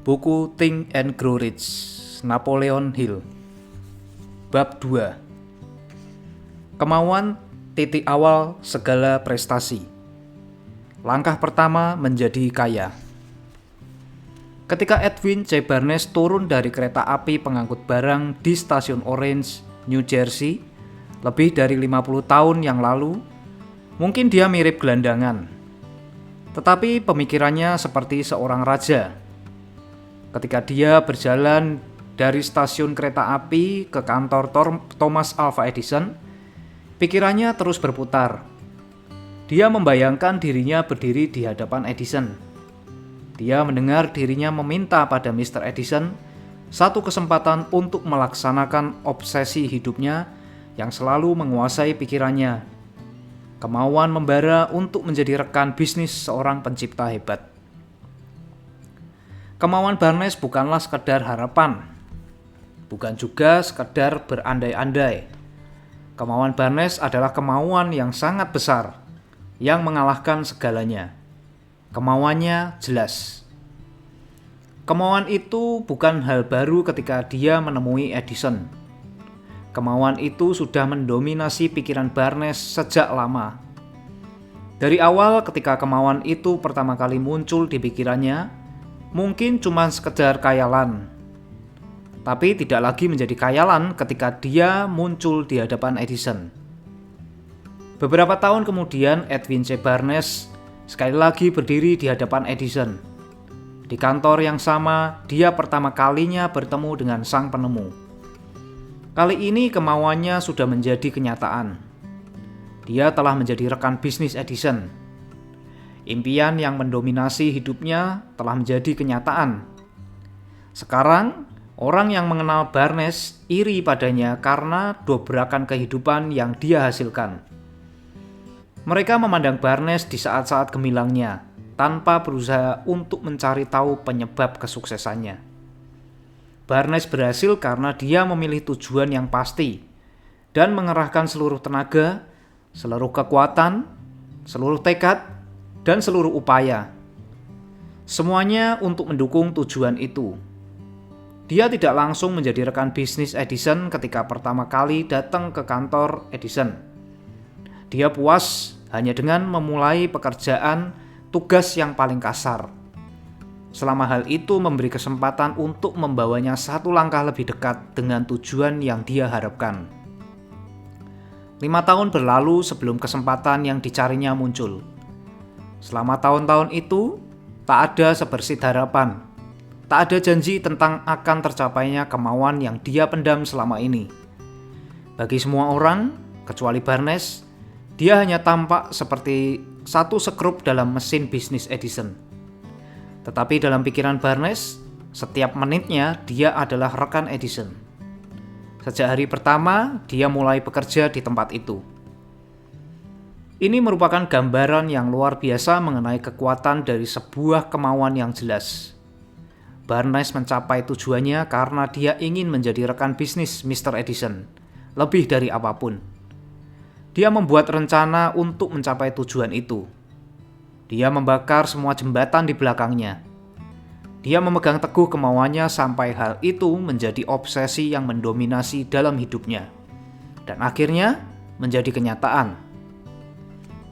Buku Think and Grow Rich, Napoleon Hill. Bab 2. Kemauan titik awal segala prestasi. Langkah pertama menjadi kaya. Ketika Edwin C. Barnes turun dari kereta api pengangkut barang di stasiun Orange, New Jersey, lebih dari 50 tahun yang lalu, mungkin dia mirip gelandangan. Tetapi pemikirannya seperti seorang raja. Ketika dia berjalan dari stasiun kereta api ke kantor Thomas Alva Edison, pikirannya terus berputar. Dia membayangkan dirinya berdiri di hadapan Edison. Dia mendengar dirinya meminta pada Mr. Edison satu kesempatan untuk melaksanakan obsesi hidupnya yang selalu menguasai pikirannya. Kemauan membara untuk menjadi rekan bisnis seorang pencipta hebat. Kemauan Barnes bukanlah sekedar harapan, bukan juga sekedar berandai-andai. Kemauan Barnes adalah kemauan yang sangat besar, yang mengalahkan segalanya. Kemauannya jelas. Kemauan itu bukan hal baru ketika dia menemui Edison. Kemauan itu sudah mendominasi pikiran Barnes sejak lama. Dari awal ketika kemauan itu pertama kali muncul di pikirannya, mungkin cuma sekedar khayalan. Tapi tidak lagi menjadi khayalan ketika dia muncul di hadapan Edison. Beberapa tahun kemudian Edwin C. Barnes sekali lagi berdiri di hadapan Edison. Di kantor yang sama, dia pertama kalinya bertemu dengan sang penemu. Kali ini kemauannya sudah menjadi kenyataan. Dia telah menjadi rekan bisnis Edison. Impian yang mendominasi hidupnya telah menjadi kenyataan. Sekarang, orang yang mengenal Barnes iri padanya karena dobrakan kehidupan yang dia hasilkan. Mereka memandang Barnes di saat-saat gemilangnya, tanpa berusaha untuk mencari tahu penyebab kesuksesannya. Barnes berhasil karena dia memilih tujuan yang pasti dan mengerahkan seluruh tenaga, seluruh kekuatan, seluruh tekad, dan seluruh upaya. Semuanya untuk mendukung tujuan itu. Dia tidak langsung menjadi rekan bisnis Edison ketika pertama kali datang ke kantor Edison. Dia puas hanya dengan memulai pekerjaan tugas yang paling kasar. Selama hal itu memberi kesempatan untuk membawanya satu langkah lebih dekat dengan tujuan yang dia harapkan. 5 tahun berlalu sebelum kesempatan yang dicarinya muncul. Selama tahun-tahun itu, tak ada sebersih harapan. Tak ada janji tentang akan tercapainya kemauan yang dia pendam selama ini. Bagi semua orang, kecuali Barnes, dia hanya tampak seperti satu sekrup dalam mesin bisnis Edison. Tetapi dalam pikiran Barnes, setiap menitnya dia adalah rekan Edison. Sejak hari pertama, dia mulai bekerja di tempat itu. Ini merupakan gambaran yang luar biasa mengenai kekuatan dari sebuah kemauan yang jelas. Barnes mencapai tujuannya karena dia ingin menjadi rekan bisnis Mr. Edison, lebih dari apapun. Dia membuat rencana untuk mencapai tujuan itu. Dia membakar semua jembatan di belakangnya. Dia memegang teguh kemauannya sampai hal itu menjadi obsesi yang mendominasi dalam hidupnya. Dan akhirnya menjadi kenyataan.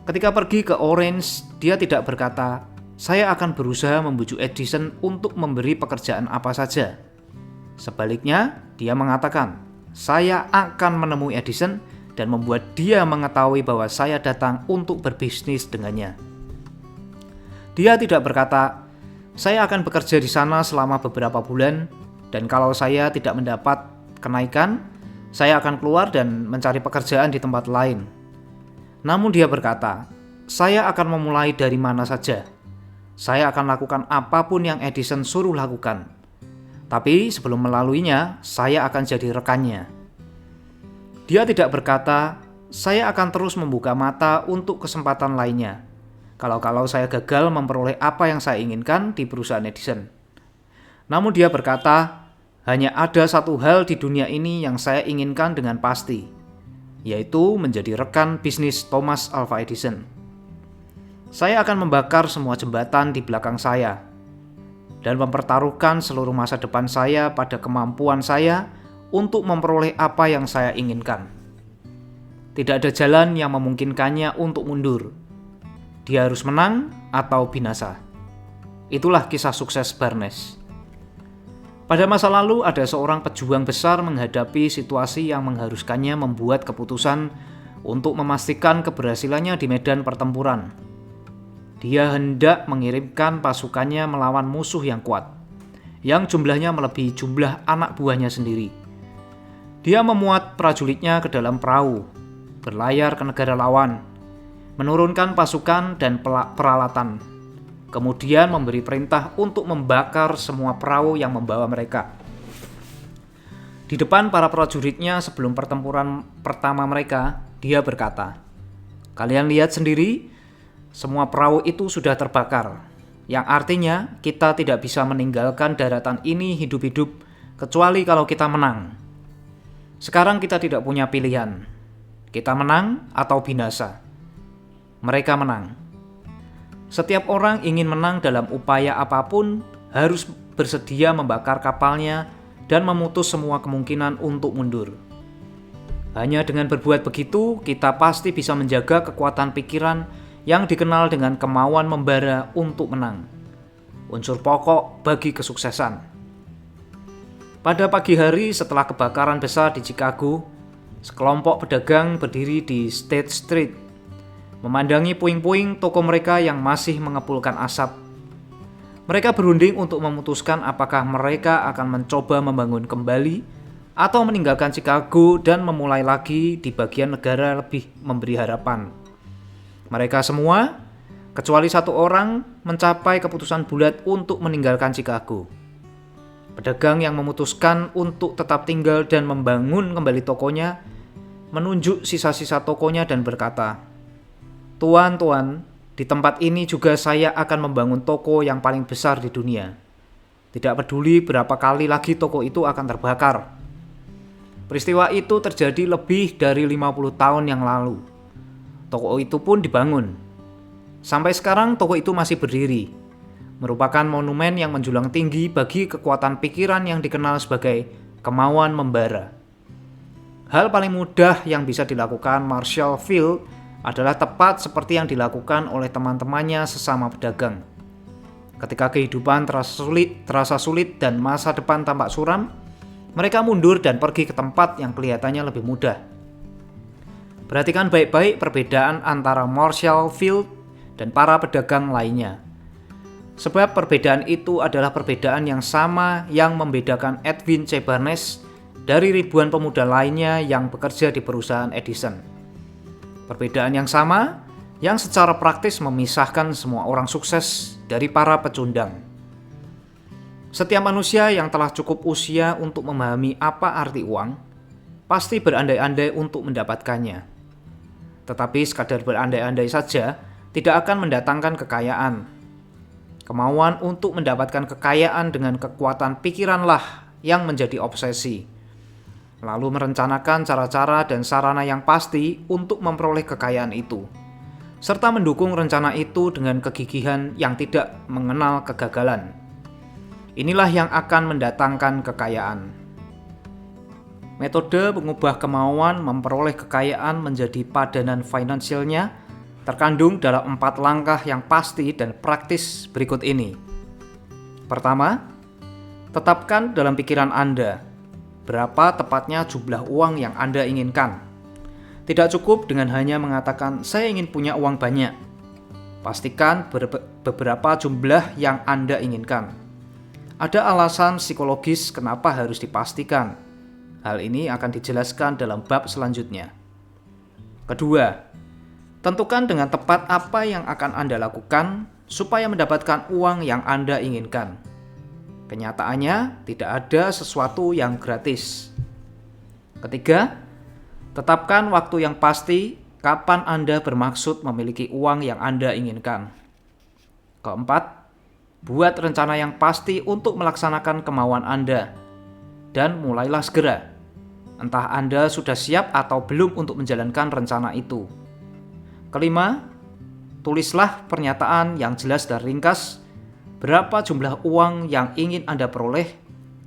Ketika pergi ke Orange, dia tidak berkata, "Saya akan berusaha membujuk Edison untuk memberi pekerjaan apa saja." Sebaliknya, dia mengatakan, "Saya akan menemui Edison dan membuat dia mengetahui bahwa saya datang untuk berbisnis dengannya." Dia tidak berkata, "Saya akan bekerja di sana selama beberapa bulan, dan kalau saya tidak mendapat kenaikan, saya akan keluar dan mencari pekerjaan di tempat lain." Namun dia berkata, "Saya akan memulai dari mana saja. Saya akan lakukan apapun yang Edison suruh lakukan. Tapi sebelum melaluinya, saya akan jadi rekannya." Dia tidak berkata, "Saya akan terus membuka mata untuk kesempatan lainnya. Kalau saya gagal memperoleh apa yang saya inginkan di perusahaan Edison." Namun dia berkata, "Hanya ada satu hal di dunia ini yang saya inginkan dengan pasti, yaitu menjadi rekan bisnis Thomas Alva Edison. Saya akan membakar semua jembatan di belakang saya. dan mempertaruhkan seluruh masa depan saya pada kemampuan saya untuk memperoleh apa yang saya inginkan. Tidak ada jalan yang memungkinkannya untuk mundur. Dia harus menang atau binasa. Itulah kisah sukses Barnes. Pada masa lalu ada seorang pejuang besar menghadapi situasi yang mengharuskannya membuat keputusan untuk memastikan keberhasilannya di medan pertempuran. Dia hendak mengirimkan pasukannya melawan musuh yang kuat, yang jumlahnya melebihi jumlah anak buahnya sendiri. Dia memuat prajuritnya ke dalam perahu, berlayar ke negara lawan, menurunkan pasukan dan peralatan, kemudian memberi perintah untuk membakar semua perahu yang membawa mereka. Di depan para prajuritnya sebelum pertempuran pertama mereka, dia berkata, "Kalian lihat sendiri, semua perahu itu sudah terbakar, yang artinya kita tidak bisa meninggalkan daratan ini hidup-hidup kecuali kalau kita menang. Sekarang kita tidak punya pilihan, kita menang atau binasa." Mereka menang. Setiap orang ingin menang dalam upaya apapun harus bersedia membakar kapalnya dan memutus semua kemungkinan untuk mundur. Hanya dengan berbuat begitu, kita pasti bisa menjaga kekuatan pikiran yang dikenal dengan kemauan membara untuk menang. Unsur pokok bagi kesuksesan. Pada pagi hari setelah kebakaran besar di Chicago, sekelompok pedagang berdiri di State Street, memandangi puing-puing toko mereka yang masih mengepulkan asap. Mereka berunding untuk memutuskan apakah mereka akan mencoba membangun kembali atau meninggalkan Chicago dan memulai lagi di bagian negara lebih memberi harapan. Mereka semua, kecuali satu orang, mencapai keputusan bulat untuk meninggalkan Chicago. Pedagang yang memutuskan untuk tetap tinggal dan membangun kembali tokonya, menunjuk sisa-sisa tokonya dan berkata, "Tuan, di tempat ini juga saya akan membangun toko yang paling besar di dunia. Tidak peduli berapa kali lagi toko itu akan terbakar." Peristiwa itu terjadi lebih dari 50 tahun yang lalu. Toko itu pun dibangun. Sampai sekarang toko itu masih berdiri, merupakan monumen yang menjulang tinggi bagi kekuatan pikiran yang dikenal sebagai kemauan membara. Hal paling mudah yang bisa dilakukan Marshall Field adalah tepat seperti yang dilakukan oleh teman-temannya sesama pedagang. Ketika kehidupan terasa sulit dan masa depan tampak suram, mereka mundur dan pergi ke tempat yang kelihatannya lebih mudah. Perhatikan baik-baik perbedaan antara Marshall Field dan para pedagang lainnya. Sebab perbedaan itu adalah perbedaan yang sama yang membedakan Edwin C. Barnes dari ribuan pemuda lainnya yang bekerja di perusahaan Edison. Perbedaan yang sama yang secara praktis memisahkan semua orang sukses dari para pecundang. Setiap manusia yang telah cukup usia untuk memahami apa arti uang, pasti berandai-andai untuk mendapatkannya. Tetapi sekadar berandai-andai saja tidak akan mendatangkan kekayaan. Kemauan untuk mendapatkan kekayaan dengan kekuatan pikiranlah yang menjadi obsesi. Lalu merencanakan cara-cara dan sarana yang pasti untuk memperoleh kekayaan itu, serta mendukung rencana itu dengan kegigihan yang tidak mengenal kegagalan. Inilah yang akan mendatangkan kekayaan. Metode mengubah kemauan memperoleh kekayaan menjadi padanan finansialnya terkandung dalam 4 langkah yang pasti dan praktis berikut ini. Pertama, tetapkan dalam pikiran Anda berapa tepatnya jumlah uang yang Anda inginkan. Tidak cukup dengan hanya mengatakan, "Saya ingin punya uang banyak." Pastikan beberapa jumlah yang Anda inginkan. Ada alasan psikologis kenapa harus dipastikan. Hal ini akan dijelaskan dalam bab selanjutnya. Kedua, tentukan dengan tepat apa yang akan Anda lakukan supaya mendapatkan uang yang Anda inginkan. Kenyataannya, tidak ada sesuatu yang gratis. Ketiga, tetapkan waktu yang pasti kapan Anda bermaksud memiliki uang yang Anda inginkan. Keempat, buat rencana yang pasti untuk melaksanakan kemauan Anda. Dan mulailah segera. Entah Anda sudah siap atau belum untuk menjalankan rencana itu. Kelima, tulislah pernyataan yang jelas dan ringkas Berapa jumlah uang yang ingin Anda peroleh?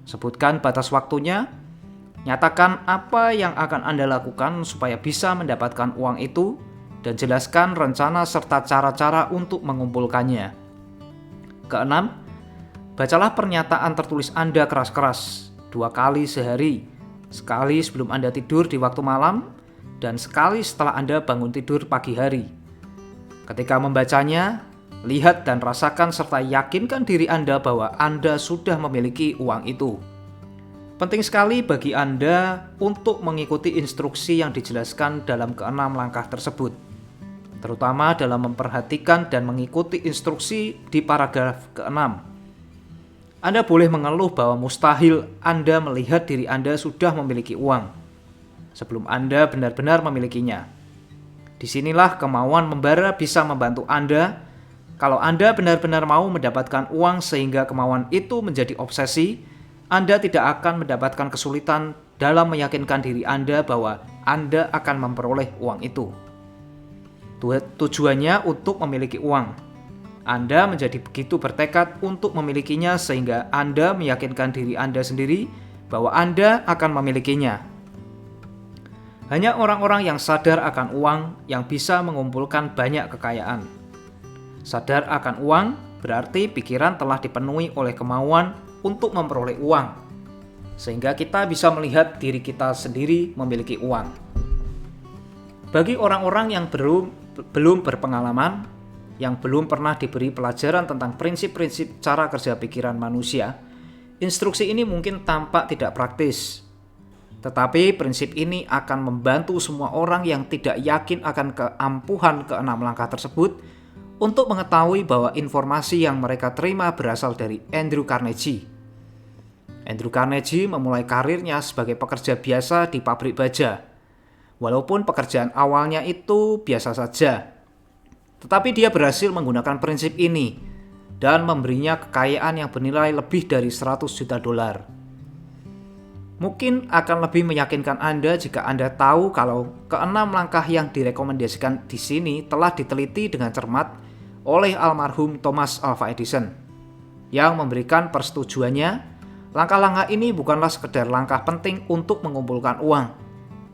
Sebutkan batas waktunya. Nyatakan apa yang akan Anda lakukan supaya bisa mendapatkan uang itu, dan jelaskan rencana serta cara-cara untuk mengumpulkannya. Keenam, bacalah pernyataan tertulis Anda keras-keras 2 kali sehari, sekali sebelum Anda tidur di waktu malam, dan sekali setelah Anda bangun tidur pagi hari. Ketika membacanya, lihat dan rasakan serta yakinkan diri Anda bahwa Anda sudah memiliki uang itu. Penting sekali bagi Anda untuk mengikuti instruksi yang dijelaskan dalam keenam langkah tersebut, terutama dalam memperhatikan dan mengikuti instruksi di paragraf ke-6. Anda boleh mengeluh bahwa mustahil Anda melihat diri Anda sudah memiliki uang sebelum Anda benar-benar memilikinya. Disinilah kemauan membara bisa membantu Anda. Kalau Anda benar-benar mau mendapatkan uang sehingga kemauan itu menjadi obsesi, Anda tidak akan mendapatkan kesulitan dalam meyakinkan diri Anda bahwa Anda akan memperoleh uang itu. Tujuannya untuk memiliki uang. Anda menjadi begitu bertekad untuk memilikinya sehingga Anda meyakinkan diri Anda sendiri bahwa Anda akan memilikinya. Hanya orang-orang yang sadar akan uang yang bisa mengumpulkan banyak kekayaan. Sadar akan uang berarti pikiran telah dipenuhi oleh kemauan untuk memperoleh uang, sehingga kita bisa melihat diri kita sendiri memiliki uang. Bagi orang-orang yang belum berpengalaman, yang belum pernah diberi pelajaran tentang prinsip-prinsip cara kerja pikiran manusia, instruksi ini mungkin tampak tidak praktis. Tetapi prinsip ini akan membantu semua orang yang tidak yakin akan keampuhan keenam langkah tersebut untuk mengetahui bahwa informasi yang mereka terima berasal dari Andrew Carnegie. Andrew Carnegie memulai karirnya sebagai pekerja biasa di pabrik baja. Walaupun pekerjaan awalnya itu biasa saja, tetapi dia berhasil menggunakan prinsip ini dan memberinya kekayaan yang bernilai lebih dari 100 juta dolar. Mungkin akan lebih meyakinkan Anda jika Anda tahu kalau keenam langkah yang direkomendasikan di sini telah diteliti dengan cermat oleh almarhum Thomas Alva Edison, yang memberikan persetujuannya. Langkah-langkah ini bukanlah sekedar langkah penting untuk mengumpulkan uang,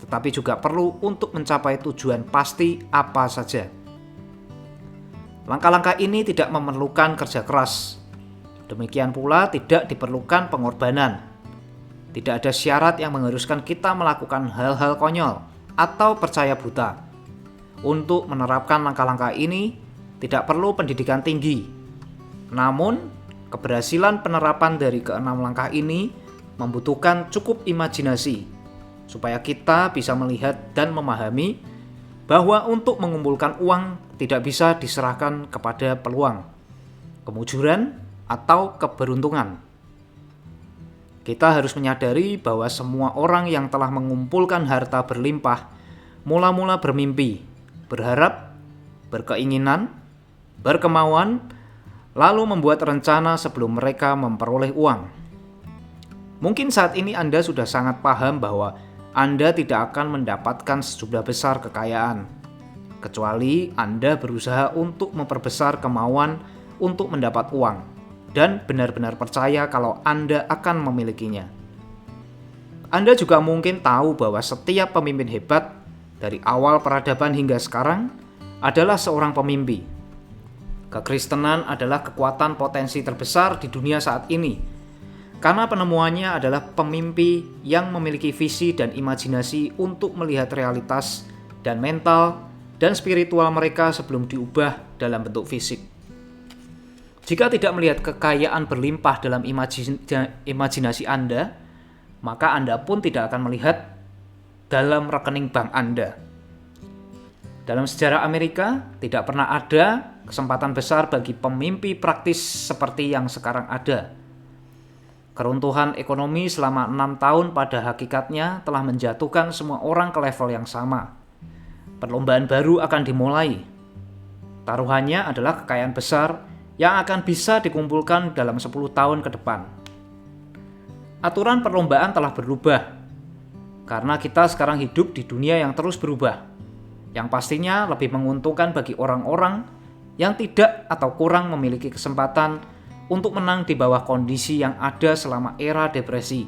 tetapi juga perlu untuk mencapai tujuan pasti apa saja. Langkah-langkah ini tidak memerlukan kerja keras. Demikian pula tidak diperlukan pengorbanan. Tidak ada syarat yang mengharuskan kita melakukan hal-hal konyol atau percaya buta. Untuk menerapkan langkah-langkah ini tidak perlu pendidikan tinggi. Namun, keberhasilan penerapan dari keenam langkah ini membutuhkan cukup imajinasi supaya kita bisa melihat dan memahami bahwa untuk mengumpulkan uang tidak bisa diserahkan kepada peluang, kemujuran, atau keberuntungan. Kita harus menyadari bahwa semua orang yang telah mengumpulkan harta berlimpah mula-mula bermimpi, berharap, berkeinginan, berkemauan, lalu membuat rencana sebelum mereka memperoleh uang. Mungkin saat ini Anda sudah sangat paham bahwa Anda tidak akan mendapatkan sejumlah besar kekayaan, kecuali Anda berusaha untuk memperbesar kemauan untuk mendapat uang dan benar-benar percaya kalau Anda akan memilikinya. Anda juga mungkin tahu bahwa setiap pemimpin hebat dari awal peradaban hingga sekarang adalah seorang pemimpi. Kekristenan adalah kekuatan potensi terbesar di dunia saat ini, karena penemuannya adalah pemimpi yang memiliki visi dan imajinasi untuk melihat realitas dan mental dan spiritual mereka sebelum diubah dalam bentuk fisik. Jika tidak melihat kekayaan berlimpah dalam imajinasi Anda, maka Anda pun tidak akan melihat dalam rekening bank Anda. Dalam sejarah Amerika, tidak pernah ada kesempatan besar bagi pemimpi praktis seperti yang sekarang ada. Keruntuhan ekonomi selama 6 tahun pada hakikatnya telah menjatuhkan semua orang ke level yang sama. Perlombaan baru akan dimulai. Taruhannya adalah kekayaan besar yang akan bisa dikumpulkan dalam 10 tahun ke depan. Aturan perlombaan telah berubah, karena kita sekarang hidup di dunia yang terus berubah, yang pastinya lebih menguntungkan bagi orang-orang yang tidak atau kurang memiliki kesempatan untuk menang di bawah kondisi yang ada selama era depresi,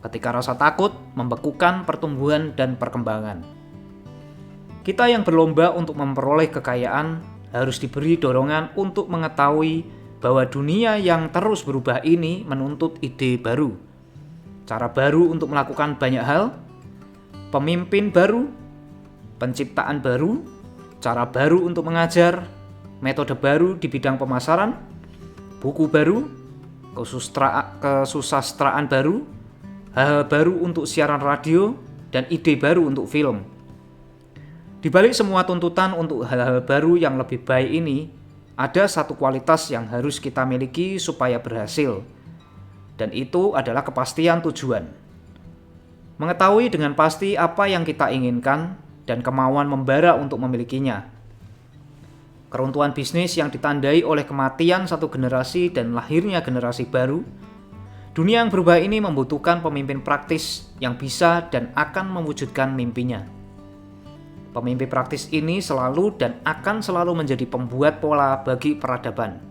ketika rasa takut membekukan pertumbuhan dan perkembangan. Kita yang berlomba untuk memperoleh kekayaan harus diberi dorongan untuk mengetahui bahwa dunia yang terus berubah ini menuntut ide baru, cara baru untuk melakukan banyak hal, pemimpin baru, penciptaan baru, cara baru untuk mengajar, metode baru di bidang pemasaran, buku baru, kesusastraan baru, hal-hal baru untuk siaran radio, dan ide baru untuk film. Di balik semua tuntutan untuk hal-hal baru yang lebih baik ini, ada satu kualitas yang harus kita miliki supaya berhasil, dan itu adalah kepastian tujuan. Mengetahui dengan pasti apa yang kita inginkan dan kemauan membara untuk memilikinya. Keruntuhan bisnis yang ditandai oleh kematian satu generasi dan lahirnya generasi baru. Dunia yang berubah ini membutuhkan pemimpin praktis yang bisa dan akan mewujudkan mimpinya. Pemimpin praktis ini selalu dan akan selalu menjadi pembuat pola bagi peradaban.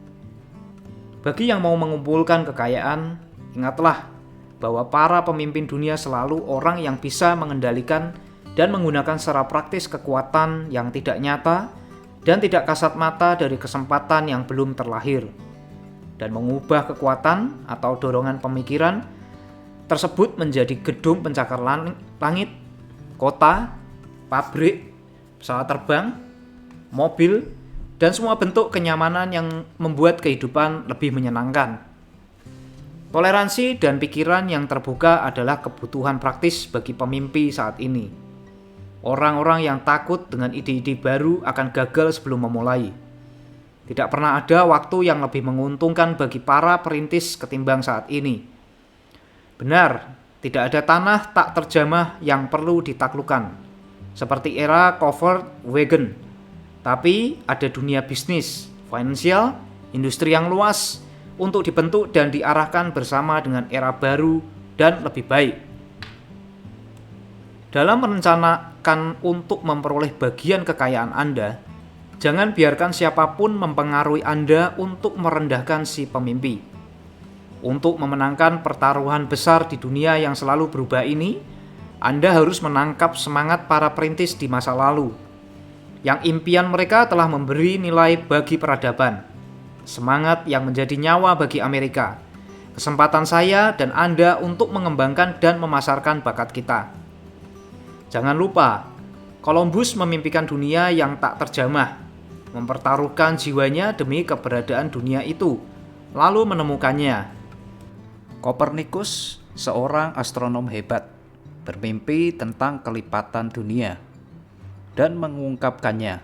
Bagi yang mau mengumpulkan kekayaan, ingatlah bahwa para pemimpin dunia selalu orang yang bisa mengendalikan dan menggunakan secara praktis kekuatan yang tidak nyata dan tidak kasat mata dari kesempatan yang belum terlahir, dan mengubah kekuatan atau dorongan pemikiran tersebut menjadi gedung pencakar langit, kota, pabrik, pesawat terbang, mobil, dan semua bentuk kenyamanan yang membuat kehidupan lebih menyenangkan. Toleransi dan pikiran yang terbuka adalah kebutuhan praktis bagi pemimpi saat ini. Orang-orang yang takut dengan ide-ide baru akan gagal sebelum memulai. Tidak pernah ada waktu yang lebih menguntungkan bagi para perintis ketimbang saat ini. Benar, tidak ada tanah tak terjamah yang perlu ditaklukkan, seperti era covered wagon. Tapi ada dunia bisnis, finansial, industri yang luas untuk dibentuk dan diarahkan bersama dengan era baru dan lebih baik. Dalam merencanakan untuk memperoleh bagian kekayaan Anda, jangan biarkan siapapun mempengaruhi Anda untuk merendahkan si pemimpi. Untuk memenangkan pertaruhan besar di dunia yang selalu berubah ini, Anda harus menangkap semangat para perintis di masa lalu, yang impian mereka telah memberi nilai bagi peradaban, semangat yang menjadi nyawa bagi Amerika, kesempatan saya dan Anda untuk mengembangkan dan memasarkan bakat kita. Jangan lupa, Columbus memimpikan dunia yang tak terjamah, mempertaruhkan jiwanya demi keberadaan dunia itu, lalu menemukannya. Kopernikus, seorang astronom hebat, bermimpi tentang kelipatan dunia dan mengungkapkannya.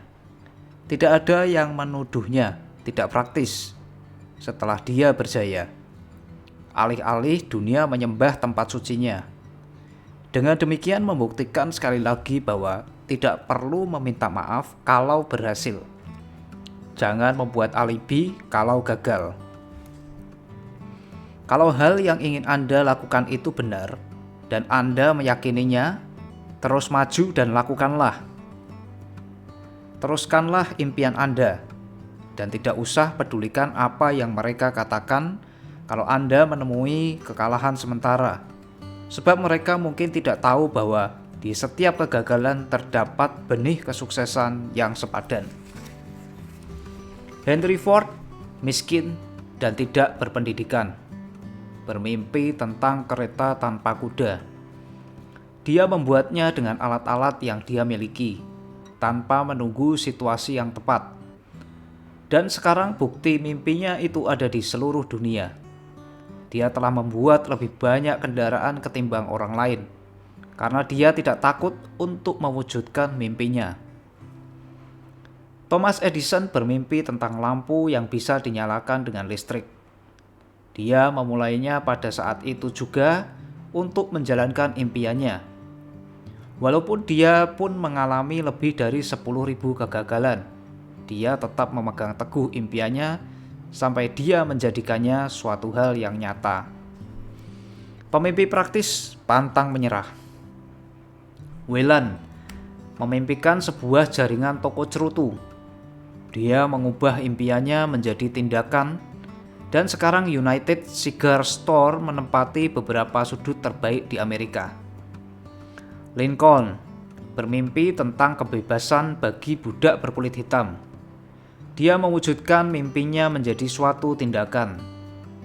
Tidak ada yang menuduhnya tidak praktis setelah dia berjaya. Alih-alih dunia menyembah tempat sucinya. Dengan demikian membuktikan sekali lagi bahwa tidak perlu meminta maaf kalau berhasil. Jangan membuat alibi kalau gagal. Kalau hal yang ingin Anda lakukan itu benar dan Anda meyakininya, terus maju dan lakukanlah. Teruskanlah impian Anda dan tidak usah pedulikan apa yang mereka katakan kalau Anda menemui kekalahan sementara. Sebab mereka mungkin tidak tahu bahwa di setiap kegagalan terdapat benih kesuksesan yang sepadan. Henry Ford miskin dan tidak berpendidikan, bermimpi tentang kereta tanpa kuda. Dia membuatnya dengan alat-alat yang dia miliki, tanpa menunggu situasi yang tepat. Dan sekarang bukti mimpinya itu ada di seluruh dunia. Dia telah membuat lebih banyak kendaraan ketimbang orang lain, karena dia tidak takut untuk mewujudkan mimpinya. Thomas Edison bermimpi tentang lampu yang bisa dinyalakan dengan listrik. Dia memulainya pada saat itu juga untuk menjalankan impiannya. Walaupun dia pun mengalami lebih dari 10.000 kegagalan, dia tetap memegang teguh impiannya sampai dia menjadikannya suatu hal yang nyata. Pemimpi praktis pantang menyerah. Whelan memimpikan sebuah jaringan toko cerutu. Dia mengubah impiannya menjadi tindakan Dan sekarang United Cigar Store menempati beberapa sudut terbaik di Amerika. Lincoln bermimpi tentang kebebasan bagi budak berkulit hitam. Dia mewujudkan mimpinya menjadi suatu tindakan,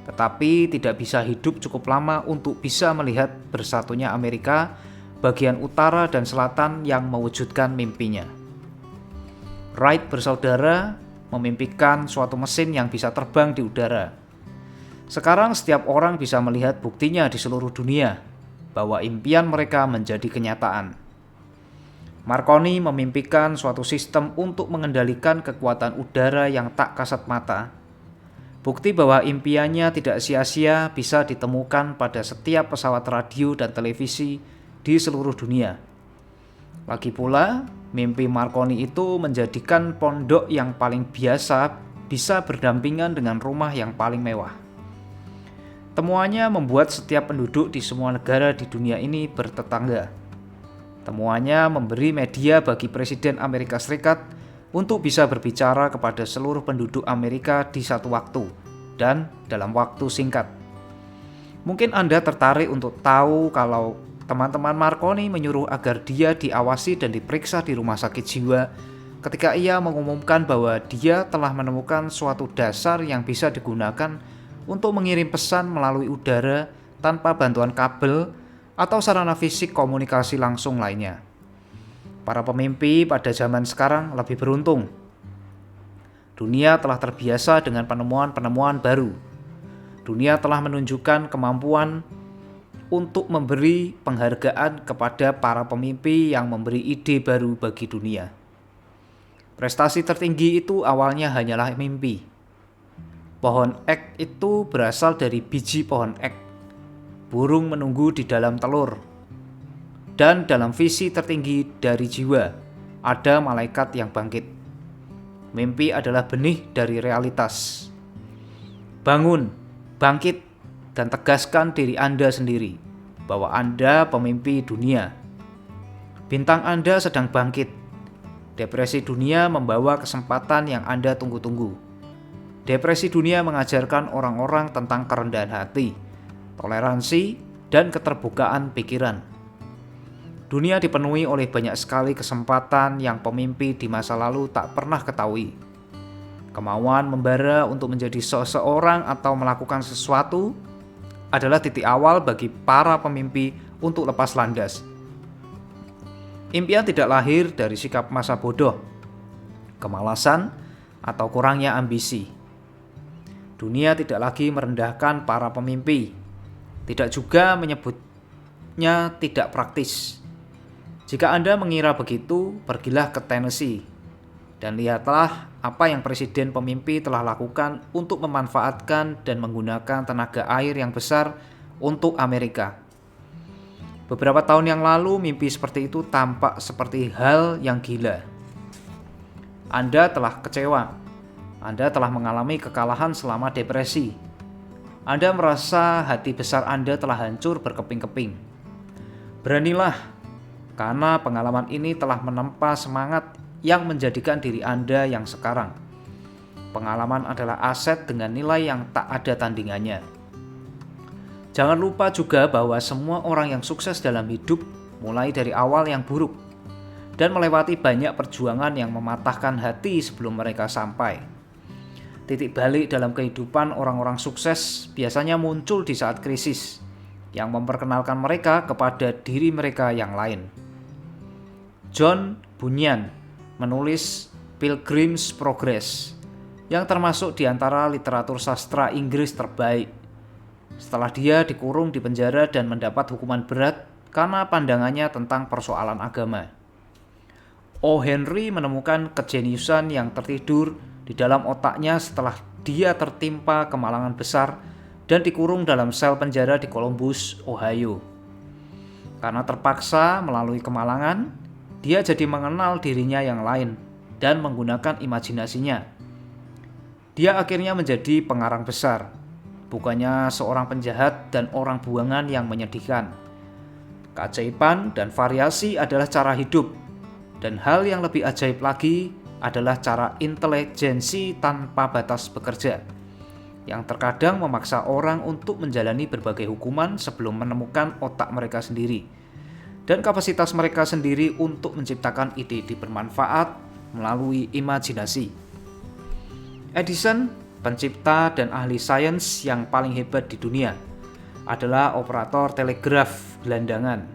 tetapi tidak bisa hidup cukup lama untuk bisa melihat bersatunya Amerika, bagian utara dan selatan yang mewujudkan mimpinya. Wright bersaudara memimpikan suatu mesin yang bisa terbang di udara. Sekarang setiap orang bisa melihat buktinya di seluruh dunia bahwa impian mereka menjadi kenyataan. Marconi memimpikan suatu sistem untuk mengendalikan kekuatan udara yang tak kasat mata. Bukti bahwa impiannya tidak sia-sia bisa ditemukan pada setiap pesawat radio dan televisi di seluruh dunia. Lagi pula, mimpi Marconi itu menjadikan pondok yang paling biasa bisa berdampingan dengan rumah yang paling mewah. Temuannya membuat setiap penduduk di semua negara di dunia ini bertetangga. Temuannya memberi media bagi Presiden Amerika Serikat untuk bisa berbicara kepada seluruh penduduk Amerika di satu waktu dan dalam waktu singkat. Mungkin Anda tertarik untuk tahu kalau teman-teman Marconi menyuruh agar dia diawasi dan diperiksa di rumah sakit jiwa ketika ia mengumumkan bahwa dia telah menemukan suatu dasar yang bisa digunakan untuk mengirim pesan melalui udara tanpa bantuan kabel atau sarana fisik komunikasi langsung lainnya. Para pemimpi pada zaman sekarang lebih beruntung. Dunia telah terbiasa dengan penemuan-penemuan baru. Dunia telah menunjukkan kemampuan untuk memberi penghargaan kepada para pemimpi yang memberi ide baru bagi dunia. Prestasi tertinggi itu awalnya hanyalah mimpi. Pohon ek itu berasal dari biji pohon ek. Burung menunggu di dalam telur. Dan dalam visi tertinggi dari jiwa, ada malaikat yang bangkit. Mimpi adalah benih dari realitas. Bangun, bangkit, dan tegaskan diri Anda sendiri bahwa Anda pemimpi dunia. Bintang Anda sedang bangkit. Depresi dunia membawa kesempatan yang Anda tunggu-tunggu. Depresi dunia mengajarkan orang-orang tentang kerendahan hati, toleransi, dan keterbukaan pikiran. Dunia dipenuhi oleh banyak sekali kesempatan yang pemimpi di masa lalu tak pernah ketahui. Kemauan membara untuk menjadi seseorang atau melakukan sesuatu adalah titik awal bagi para pemimpi untuk lepas landas. Impian tidak lahir dari sikap masa bodoh, kemalasan, atau kurangnya ambisi. Dunia tidak lagi merendahkan para pemimpi, tidak juga menyebutnya tidak praktis. Jika Anda mengira begitu, pergilah ke Tennessee dan lihatlah apa yang presiden pemimpi telah lakukan untuk memanfaatkan dan menggunakan tenaga air yang besar untuk Amerika. Beberapa tahun yang lalu, mimpi seperti itu tampak seperti hal yang gila. Anda telah kecewa. Anda telah mengalami kekalahan selama depresi. Anda merasa hati besar Anda telah hancur berkeping-keping. Beranilah, karena pengalaman ini telah menempa semangat yang menjadikan diri Anda yang sekarang. Pengalaman adalah aset dengan nilai yang tak ada tandingannya. Jangan lupa juga bahwa semua orang yang sukses dalam hidup mulai dari awal yang buruk dan melewati banyak perjuangan yang mematahkan hati sebelum mereka sampai. Titik balik dalam kehidupan orang-orang sukses biasanya muncul di saat krisis yang memperkenalkan mereka kepada diri mereka yang lain. John Bunyan menulis Pilgrim's Progress yang termasuk di antara literatur sastra Inggris terbaik. Setelah dia dikurung di penjara dan mendapat hukuman berat karena pandangannya tentang persoalan agama. O. Henry menemukan kejeniusan yang tertidur di dalam otaknya setelah dia tertimpa kemalangan besar dan dikurung dalam sel penjara di Columbus, Ohio. Karena terpaksa melalui kemalangan, dia jadi mengenal dirinya yang lain dan menggunakan imajinasinya. Dia akhirnya menjadi pengarang besar, bukannya seorang penjahat dan orang buangan yang menyedihkan. Keajaiban dan variasi adalah cara hidup, dan hal yang lebih ajaib lagi adalah cara intelijensi tanpa batas bekerja. yang terkadang memaksa orang untuk menjalani berbagai hukuman sebelum menemukan otak mereka sendiri dan kapasitas mereka sendiri untuk menciptakan ide-ide bermanfaat melalui imajinasi. Edison, pencipta dan ahli sains yang paling hebat di dunia, adalah operator telegraf gelandangan.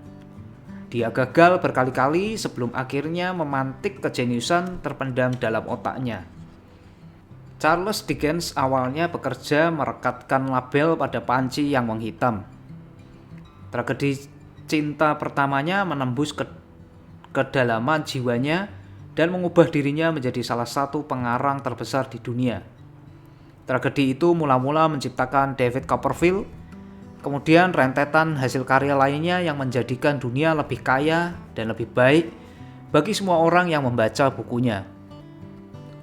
Dia gagal berkali-kali sebelum akhirnya memantik kejeniusan terpendam dalam otaknya. Charles Dickens awalnya bekerja merekatkan label pada panci yang menghitam. Tragedi cinta pertamanya menembus ke kedalaman jiwanya dan mengubah dirinya menjadi salah satu pengarang terbesar di dunia. Tragedi itu mula-mula menciptakan David Copperfield, kemudian rentetan hasil karya lainnya yang menjadikan dunia lebih kaya dan lebih baik bagi semua orang yang membaca bukunya.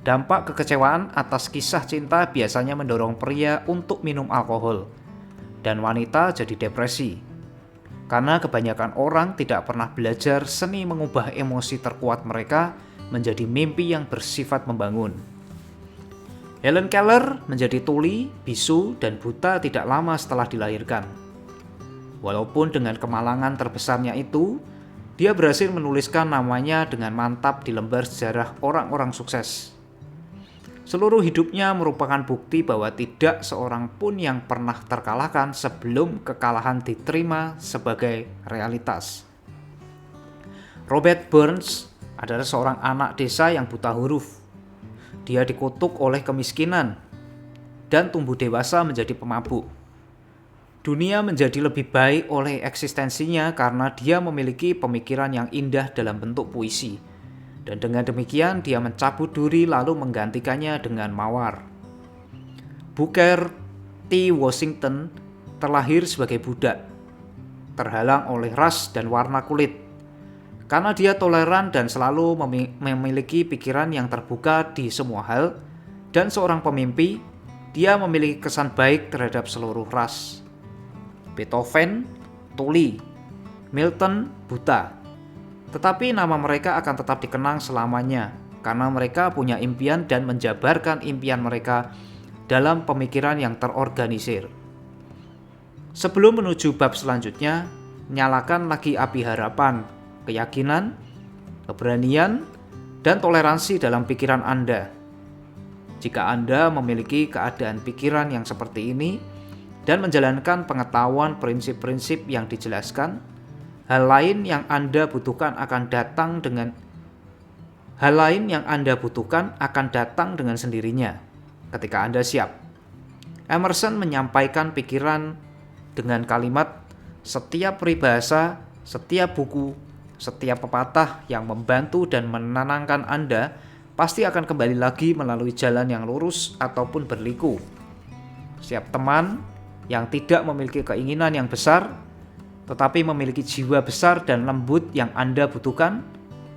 Dampak kekecewaan atas kisah cinta biasanya mendorong pria untuk minum alkohol dan wanita jadi depresi. Karena kebanyakan orang tidak pernah belajar seni mengubah emosi terkuat mereka menjadi mimpi yang bersifat membangun. Helen Keller menjadi tuli, bisu, dan buta tidak lama setelah dilahirkan. Walaupun dengan kemalangan terbesarnya itu, dia berhasil menuliskan namanya dengan mantap di lembar sejarah orang-orang sukses. Seluruh hidupnya merupakan bukti bahwa tidak seorang pun yang pernah terkalahkan sebelum kekalahan diterima sebagai realitas. Robert Burns adalah seorang anak desa yang buta huruf. Dia dikutuk oleh kemiskinan dan tumbuh dewasa menjadi pemabuk. Dunia menjadi lebih baik oleh eksistensinya karena dia memiliki pemikiran yang indah dalam bentuk puisi. Dan dengan demikian dia mencabut duri lalu menggantikannya dengan mawar. Booker T. Washington terlahir sebagai budak, terhalang oleh ras dan warna kulit. Karena dia toleran dan selalu memiliki pikiran yang terbuka di semua hal, dan seorang pemimpi, dia memiliki kesan baik terhadap seluruh ras. Beethoven, tuli, Milton, buta. Tetapi nama mereka akan tetap dikenang selamanya, karena mereka punya impian dan menjabarkan impian mereka dalam pemikiran yang terorganisir. Sebelum menuju bab selanjutnya, nyalakan lagi api harapan, keyakinan, keberanian, dan toleransi dalam pikiran Anda. Jika Anda memiliki keadaan pikiran yang seperti ini dan menjalankan pengetahuan prinsip-prinsip yang dijelaskan, hal lain yang Anda butuhkan akan datang dengan sendirinya ketika Anda siap. Emerson menyampaikan pikiran dengan kalimat, setiap peribahasa, setiap buku, setiap pepatah yang membantu dan menenangkan Anda pasti akan kembali lagi melalui jalan yang lurus ataupun berliku. Setiap teman yang tidak memiliki keinginan yang besar, tetapi memiliki jiwa besar dan lembut yang Anda butuhkan,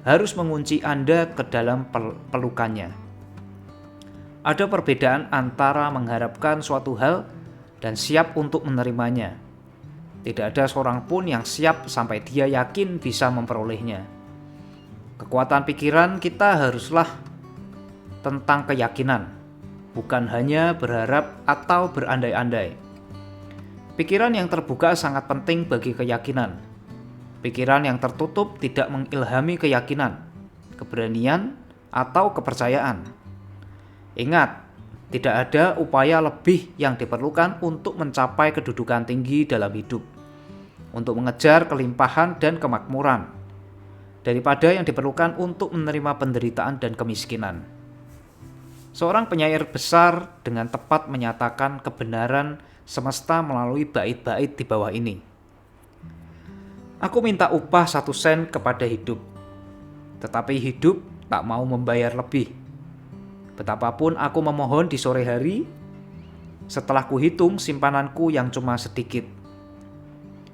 harus mengunci Anda ke dalam pelukannya. Ada perbedaan antara mengharapkan suatu hal dan siap untuk menerimanya. Tidak ada seorang pun yang siap sampai dia yakin bisa memperolehnya. Kekuatan pikiran kita haruslah tentang keyakinan, bukan hanya berharap atau berandai-andai. Pikiran yang terbuka sangat penting bagi keyakinan. Pikiran yang tertutup tidak mengilhami keyakinan, keberanian, atau kepercayaan. Ingat, tidak ada upaya lebih yang diperlukan untuk mencapai kedudukan tinggi dalam hidup, untuk mengejar kelimpahan dan kemakmuran, daripada yang diperlukan untuk menerima penderitaan dan kemiskinan. Seorang penyair besar dengan tepat menyatakan kebenaran semesta melalui bait-bait di bawah ini. Aku minta upah 1 sen kepada hidup, tetapi hidup tak mau membayar lebih. Betapapun aku memohon di sore hari, setelah kuhitung simpananku yang cuma sedikit.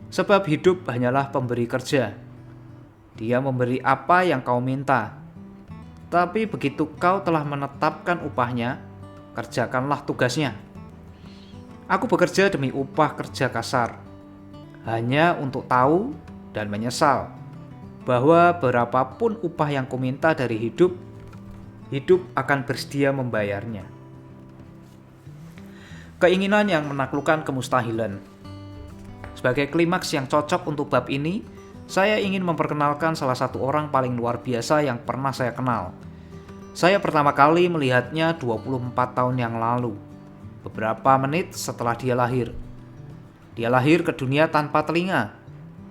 Sebab hidup hanyalah pemberi kerja. Dia memberi apa yang kau minta. Tapi begitu kau telah menetapkan upahnya, kerjakanlah tugasnya. Aku bekerja demi upah kerja kasar, hanya untuk tahu dan menyesal bahwa berapapun upah yang kuminta dari hidup akan bersedia membayarnya. Keinginan yang menaklukkan kemustahilan. Sebagai klimaks yang cocok untuk bab ini, saya ingin memperkenalkan salah satu orang paling luar biasa yang pernah saya kenal. Saya pertama kali melihatnya 24 tahun yang lalu, beberapa menit setelah dia lahir. Dia lahir ke dunia tanpa telinga,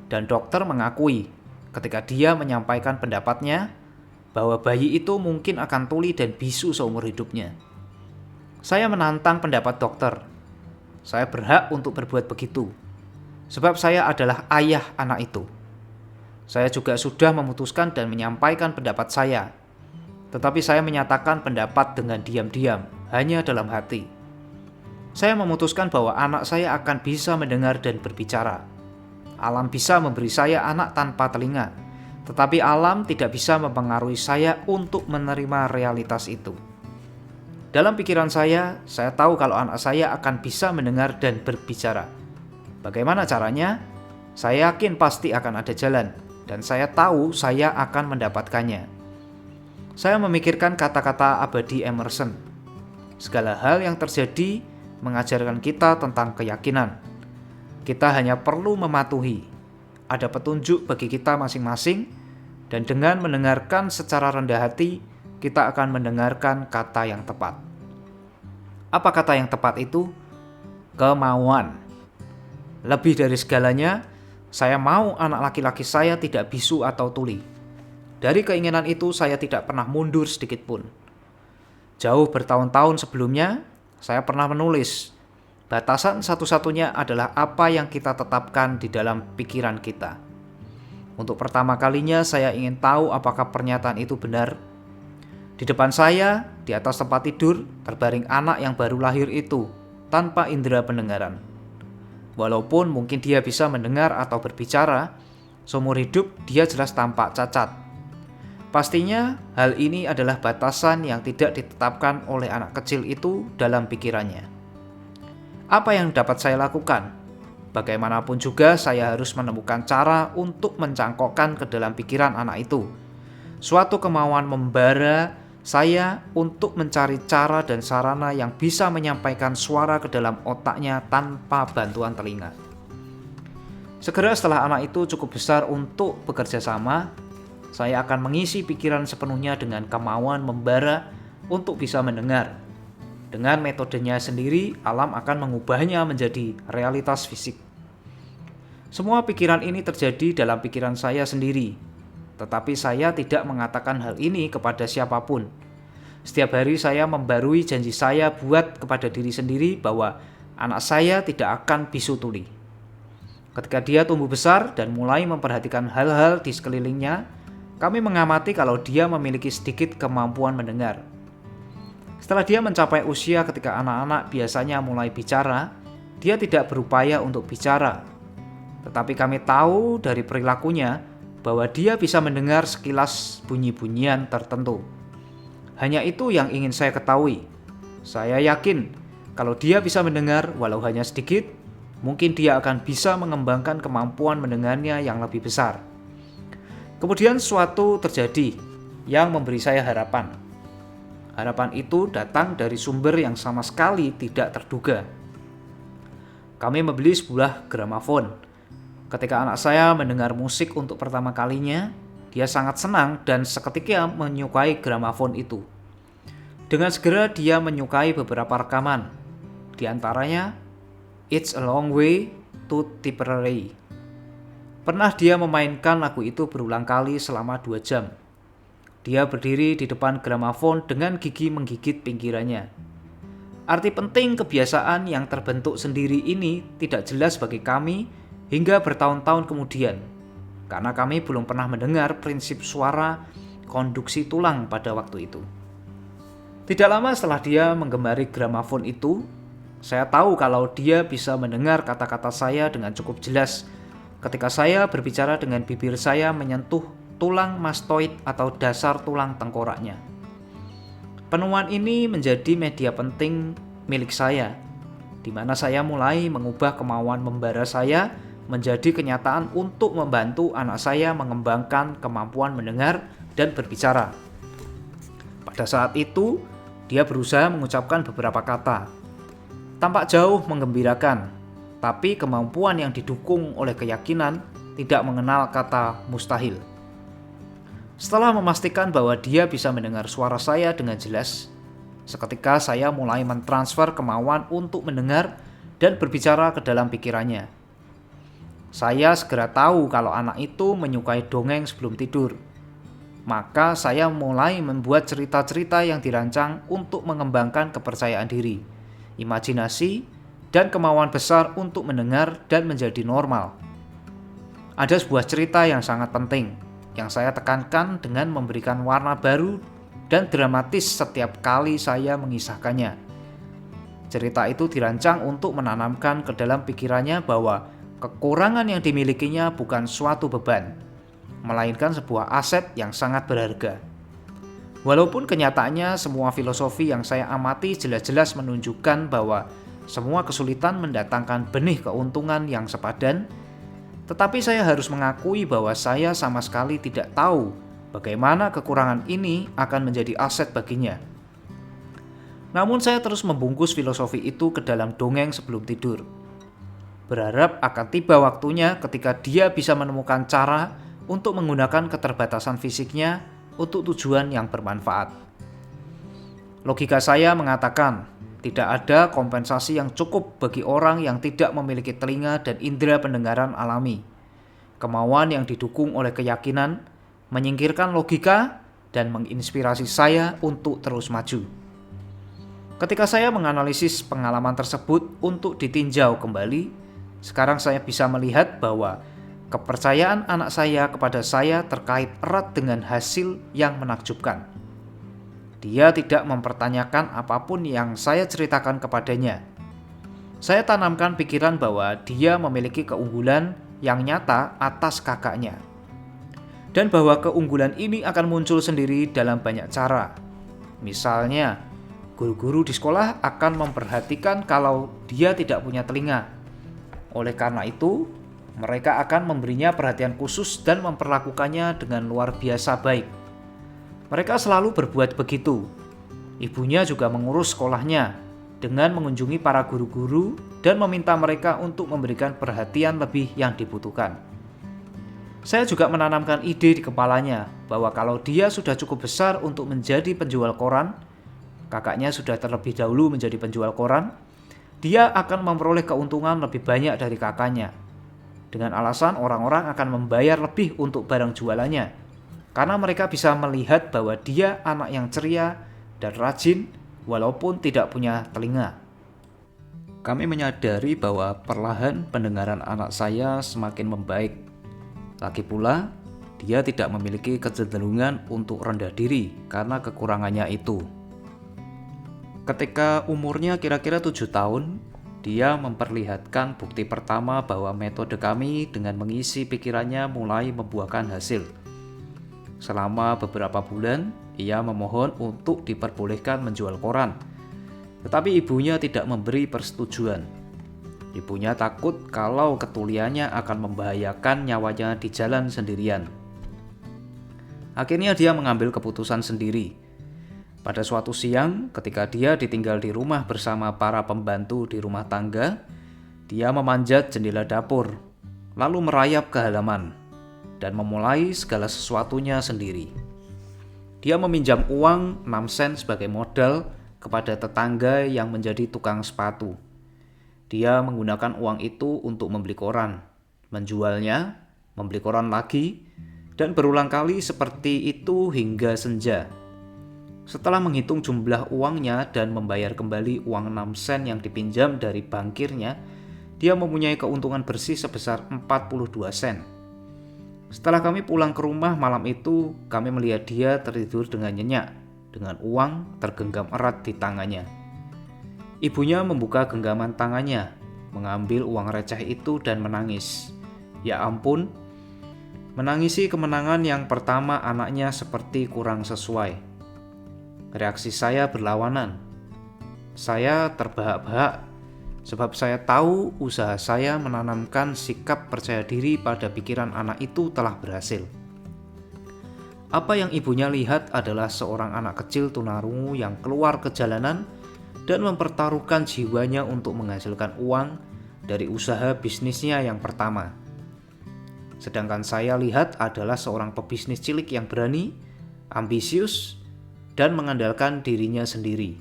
dan dokter mengakui ketika dia menyampaikan pendapatnya bahwa bayi itu mungkin akan tuli dan bisu seumur hidupnya. Saya menantang pendapat dokter. Saya berhak untuk berbuat begitu, sebab saya adalah ayah anak itu. Saya juga sudah memutuskan dan menyampaikan pendapat saya, tetapi saya menyatakan pendapat dengan diam-diam, hanya dalam hati. Saya memutuskan bahwa anak saya akan bisa mendengar dan berbicara. Alam bisa memberi saya anak tanpa telinga, tetapi alam tidak bisa mempengaruhi saya untuk menerima realitas itu. Dalam pikiran saya tahu kalau anak saya akan bisa mendengar dan berbicara. Bagaimana caranya? Saya yakin pasti akan ada jalan, dan saya tahu saya akan mendapatkannya. Saya memikirkan kata-kata abadi Emerson. Segala hal yang terjadi mengajarkan kita tentang keyakinan. Kita hanya perlu mematuhi. Ada petunjuk bagi kita masing-masing, dan dengan mendengarkan secara rendah hati, kita akan mendengarkan kata yang tepat. Apa kata yang tepat itu? Kemauan. Lebih dari segalanya, saya mau anak laki-laki saya tidak bisu atau tuli. Dari keinginan itu, saya tidak pernah mundur sedikit pun. Jauh bertahun-tahun sebelumnya, saya pernah menulis, batasan satu-satunya adalah apa yang kita tetapkan di dalam pikiran kita. Untuk pertama kalinya, saya ingin tahu apakah pernyataan itu benar. Di depan saya, di atas tempat tidur, terbaring anak yang baru lahir itu, tanpa indera pendengaran. Walaupun mungkin dia bisa mendengar atau berbicara, seumur hidup dia jelas tampak cacat. Pastinya hal ini adalah batasan yang tidak ditetapkan oleh anak kecil itu dalam pikirannya. Apa yang dapat saya lakukan? Bagaimanapun juga saya harus menemukan cara untuk mencangkokkan ke dalam pikiran anak itu. Suatu kemauan membara saya untuk mencari cara dan sarana yang bisa menyampaikan suara ke dalam otaknya tanpa bantuan telinga. Segera setelah anak itu cukup besar untuk bekerja sama, saya akan mengisi pikiran sepenuhnya dengan kemauan membara untuk bisa mendengar. Dengan metodenya sendiri, alam akan mengubahnya menjadi realitas fisik. Semua pikiran ini terjadi dalam pikiran saya sendiri, tetapi saya tidak mengatakan hal ini kepada siapapun. Setiap hari saya membarui janji saya buat kepada diri sendiri bahwa anak saya tidak akan bisu tuli. Ketika dia tumbuh besar dan mulai memperhatikan hal-hal di sekelilingnya, kami mengamati kalau dia memiliki sedikit kemampuan mendengar. Setelah dia mencapai usia ketika anak-anak biasanya mulai bicara, dia tidak berupaya untuk bicara. Tetapi kami tahu dari perilakunya bahwa dia bisa mendengar sekilas bunyi-bunyian tertentu. Hanya itu yang ingin saya ketahui. Saya yakin kalau dia bisa mendengar walau hanya sedikit, mungkin dia akan bisa mengembangkan kemampuan mendengarnya yang lebih besar. Kemudian sesuatu terjadi yang memberi saya harapan. Harapan itu datang dari sumber yang sama sekali tidak terduga. Kami membeli sebuah gramafon. Ketika anak saya mendengar musik untuk pertama kalinya, dia sangat senang dan seketika menyukai gramafon itu. Dengan segera dia menyukai beberapa rekaman, di antaranya It's a Long Way to Tipperary. Pernah dia memainkan lagu itu berulang kali selama 2 jam. Dia berdiri di depan gramafon dengan gigi menggigit pinggirannya. Arti penting kebiasaan yang terbentuk sendiri ini tidak jelas bagi kami hingga bertahun-tahun kemudian, karena kami belum pernah mendengar prinsip suara konduksi tulang pada waktu itu. Tidak lama setelah dia menggemari gramafon itu, saya tahu kalau dia bisa mendengar kata-kata saya dengan cukup jelas ketika saya berbicara dengan bibir saya menyentuh tulang mastoid atau dasar tulang tengkoraknya. Penemuan ini menjadi media penting milik saya, di mana saya mulai mengubah kemauan membara saya menjadi kenyataan untuk membantu anak saya mengembangkan kemampuan mendengar dan berbicara. Pada saat itu, dia berusaha mengucapkan beberapa kata, tampak jauh menggembirakan, tapi kemampuan yang didukung oleh keyakinan tidak mengenal kata mustahil. Setelah memastikan bahwa dia bisa mendengar suara saya dengan jelas, seketika saya mulai mentransfer kemauan untuk mendengar dan berbicara ke dalam pikirannya. Saya segera tahu kalau anak itu menyukai dongeng sebelum tidur. Maka saya mulai membuat cerita-cerita yang dirancang untuk mengembangkan kepercayaan diri, imajinasi, dan kemauan besar untuk mendengar dan menjadi normal. Ada sebuah cerita yang sangat penting, yang saya tekankan dengan memberikan warna baru dan dramatis setiap kali saya mengisahkannya. Cerita itu dirancang untuk menanamkan ke dalam pikirannya bahwa kekurangan yang dimilikinya bukan suatu beban, melainkan sebuah aset yang sangat berharga. Walaupun kenyataannya semua filosofi yang saya amati jelas-jelas menunjukkan bahwa semua kesulitan mendatangkan benih keuntungan yang sepadan, tetapi saya harus mengakui bahwa saya sama sekali tidak tahu bagaimana kekurangan ini akan menjadi aset baginya. Namun saya terus membungkus filosofi itu ke dalam dongeng sebelum tidur, berharap akan tiba waktunya ketika dia bisa menemukan cara untuk menggunakan keterbatasan fisiknya untuk tujuan yang bermanfaat. Logika saya mengatakan tidak ada kompensasi yang cukup bagi orang yang tidak memiliki telinga dan indera pendengaran alami. Kemauan yang didukung oleh keyakinan menyingkirkan logika dan menginspirasi saya untuk terus maju. Ketika saya menganalisis pengalaman tersebut untuk ditinjau kembali, sekarang saya bisa melihat bahwa kepercayaan anak saya kepada saya terkait erat dengan hasil yang menakjubkan. Dia tidak mempertanyakan apapun yang saya ceritakan kepadanya. Saya tanamkan pikiran bahwa dia memiliki keunggulan yang nyata atas kakaknya, dan bahwa keunggulan ini akan muncul sendiri dalam banyak cara. Misalnya, guru-guru di sekolah akan memperhatikan kalau dia tidak punya telinga. Oleh karena itu, mereka akan memberinya perhatian khusus dan memperlakukannya dengan luar biasa baik. Mereka selalu berbuat begitu. Ibunya juga mengurus sekolahnya dengan mengunjungi para guru-guru dan meminta mereka untuk memberikan perhatian lebih yang dibutuhkan. Saya juga menanamkan ide di kepalanya bahwa kalau dia sudah cukup besar untuk menjadi penjual koran, kakaknya sudah terlebih dahulu menjadi penjual koran, dia akan memperoleh keuntungan lebih banyak dari kakaknya. Dengan alasan orang-orang akan membayar lebih untuk barang jualannya, karena mereka bisa melihat bahwa dia anak yang ceria dan rajin walaupun tidak punya telinga. Kami menyadari bahwa perlahan pendengaran anak saya semakin membaik. Lagi pula, dia tidak memiliki kecenderungan untuk rendah diri karena kekurangannya itu. Ketika umurnya kira-kira 7 tahun, dia memperlihatkan bukti pertama bahwa metode kami dengan mengisi pikirannya mulai membuahkan hasil. Selama beberapa bulan, ia memohon untuk diperbolehkan menjual koran, tetapi ibunya tidak memberi persetujuan. Ibunya takut kalau ketuliannya akan membahayakan nyawanya di jalan sendirian. Akhirnya dia mengambil keputusan sendiri. Pada suatu siang, ketika dia ditinggal di rumah bersama para pembantu di rumah tangga, dia memanjat jendela dapur, lalu merayap ke halaman, dan memulai segala sesuatunya sendiri. Dia meminjam uang 6 sen sebagai modal kepada tetangga yang menjadi tukang sepatu. Dia menggunakan uang itu untuk membeli koran, menjualnya, membeli koran lagi, dan berulang kali seperti itu hingga senja. Setelah menghitung jumlah uangnya dan membayar kembali uang 6 sen yang dipinjam dari bankirnya, dia mempunyai keuntungan bersih sebesar 42 sen. Setelah kami pulang ke rumah malam itu, kami melihat dia tertidur dengan nyenyak, dengan uang tergenggam erat di tangannya. Ibunya membuka genggaman tangannya, mengambil uang receh itu dan menangis. Ya ampun, menangisi kemenangan yang pertama anaknya seperti kurang sesuai. Reaksi saya berlawanan. Saya terbahak-bahak, sebab saya tahu usaha saya menanamkan sikap percaya diri pada pikiran anak itu telah berhasil. Apa yang ibunya lihat adalah seorang anak kecil tunarungu yang keluar ke jalanan dan mempertaruhkan jiwanya untuk menghasilkan uang dari usaha bisnisnya yang pertama. Sedangkan saya lihat adalah seorang pebisnis cilik yang berani, ambisius, dan mengandalkan dirinya sendiri,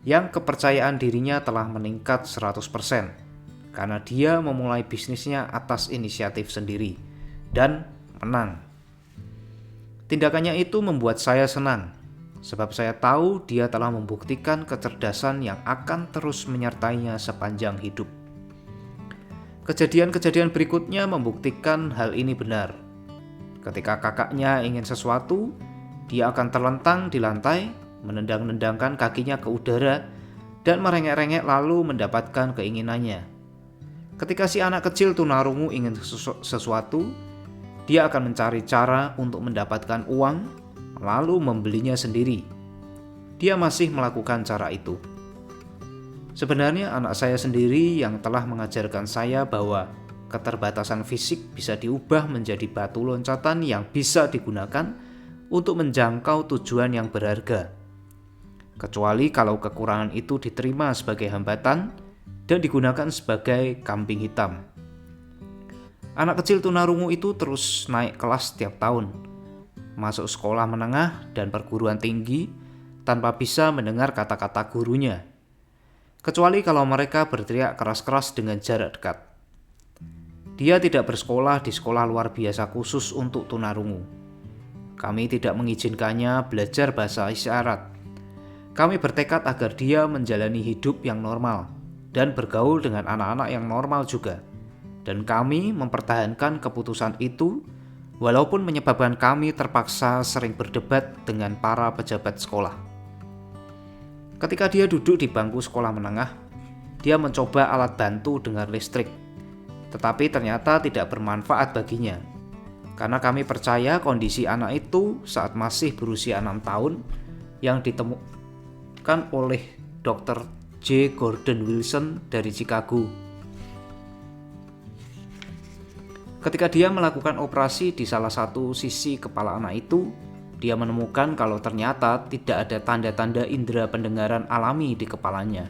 yang kepercayaan dirinya telah meningkat 100% karena dia memulai bisnisnya atas inisiatif sendiri dan menang. Tindakannya itu membuat saya senang, sebab saya tahu dia telah membuktikan kecerdasan yang akan terus menyertainya sepanjang hidup. Kejadian-kejadian berikutnya membuktikan hal ini benar. Ketika kakaknya ingin sesuatu, dia akan terlentang di lantai, menendang-nendangkan kakinya ke udara, dan merengek-rengek lalu mendapatkan keinginannya. Ketika si anak kecil tunarungu ingin sesuatu, dia akan mencari cara untuk mendapatkan uang, lalu membelinya sendiri. Dia masih melakukan cara itu. Sebenarnya anak saya sendiri yang telah mengajarkan saya bahwa keterbatasan fisik bisa diubah menjadi batu loncatan yang bisa digunakan untuk menjangkau tujuan yang berharga. Kecuali kalau kekurangan itu diterima sebagai hambatan dan digunakan sebagai kambing hitam. Anak kecil tunarungu itu terus naik kelas setiap tahun, masuk sekolah menengah dan perguruan tinggi tanpa bisa mendengar kata-kata gurunya, kecuali kalau mereka berteriak keras-keras dengan jarak dekat. Dia tidak bersekolah di sekolah luar biasa khusus untuk tunarungu. Kami tidak mengizinkannya belajar bahasa isyarat. Kami bertekad agar dia menjalani hidup yang normal dan bergaul dengan anak-anak yang normal juga. Dan kami mempertahankan keputusan itu walaupun menyebabkan kami terpaksa sering berdebat dengan para pejabat sekolah. Ketika dia duduk di bangku sekolah menengah, dia mencoba alat bantu dengar listrik, tetapi ternyata tidak bermanfaat baginya. Karena kami percaya kondisi anak itu saat masih berusia 6 tahun yang ditemukan oleh Dr. J. Gordon Wilson dari Chicago. Ketika dia melakukan operasi di salah satu sisi kepala anak itu, dia menemukan kalau ternyata tidak ada tanda-tanda indera pendengaran alami di kepalanya.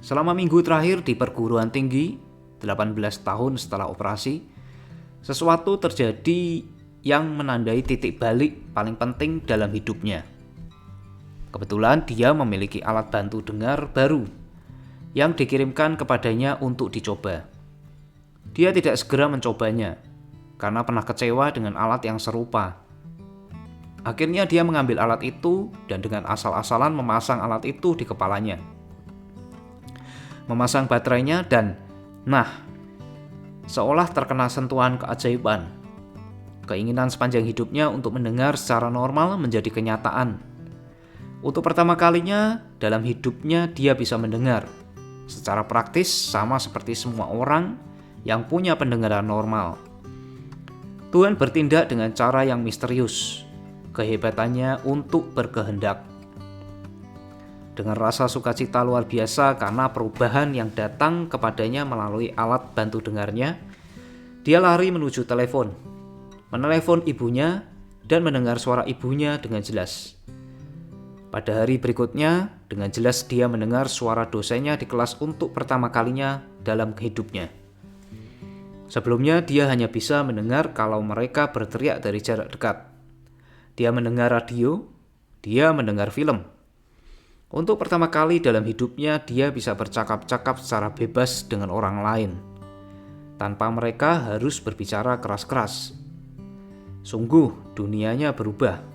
Selama minggu terakhir di perguruan tinggi, 18 tahun setelah operasi, sesuatu terjadi yang menandai titik balik paling penting dalam hidupnya. Kebetulan dia memiliki alat bantu dengar baru yang dikirimkan kepadanya untuk dicoba. Dia tidak segera mencobanya karena pernah kecewa dengan alat yang serupa. Akhirnya dia mengambil alat itu dan dengan asal-asalan memasang alat itu di kepalanya. Memasang baterainya dan seolah terkena sentuhan keajaiban. Keinginan sepanjang hidupnya untuk mendengar secara normal menjadi kenyataan. Untuk pertama kalinya dalam hidupnya dia bisa mendengar. Secara praktis sama seperti semua orang yang punya pendengaran normal. Tuhan bertindak dengan cara yang misterius. Kehebatannya untuk berkehendak. Dengan rasa sukacita luar biasa karena perubahan yang datang kepadanya melalui alat bantu dengarnya, dia lari menuju telepon, menelepon ibunya dan mendengar suara ibunya dengan jelas. Pada hari berikutnya, dengan jelas dia mendengar suara dosennya di kelas untuk pertama kalinya dalam hidupnya. Sebelumnya dia hanya bisa mendengar kalau mereka berteriak dari jarak dekat. Dia mendengar radio, dia mendengar film. Untuk pertama kali dalam hidupnya dia bisa bercakap-cakap secara bebas dengan orang lain, tanpa mereka harus berbicara keras-keras. Sungguh dunianya berubah.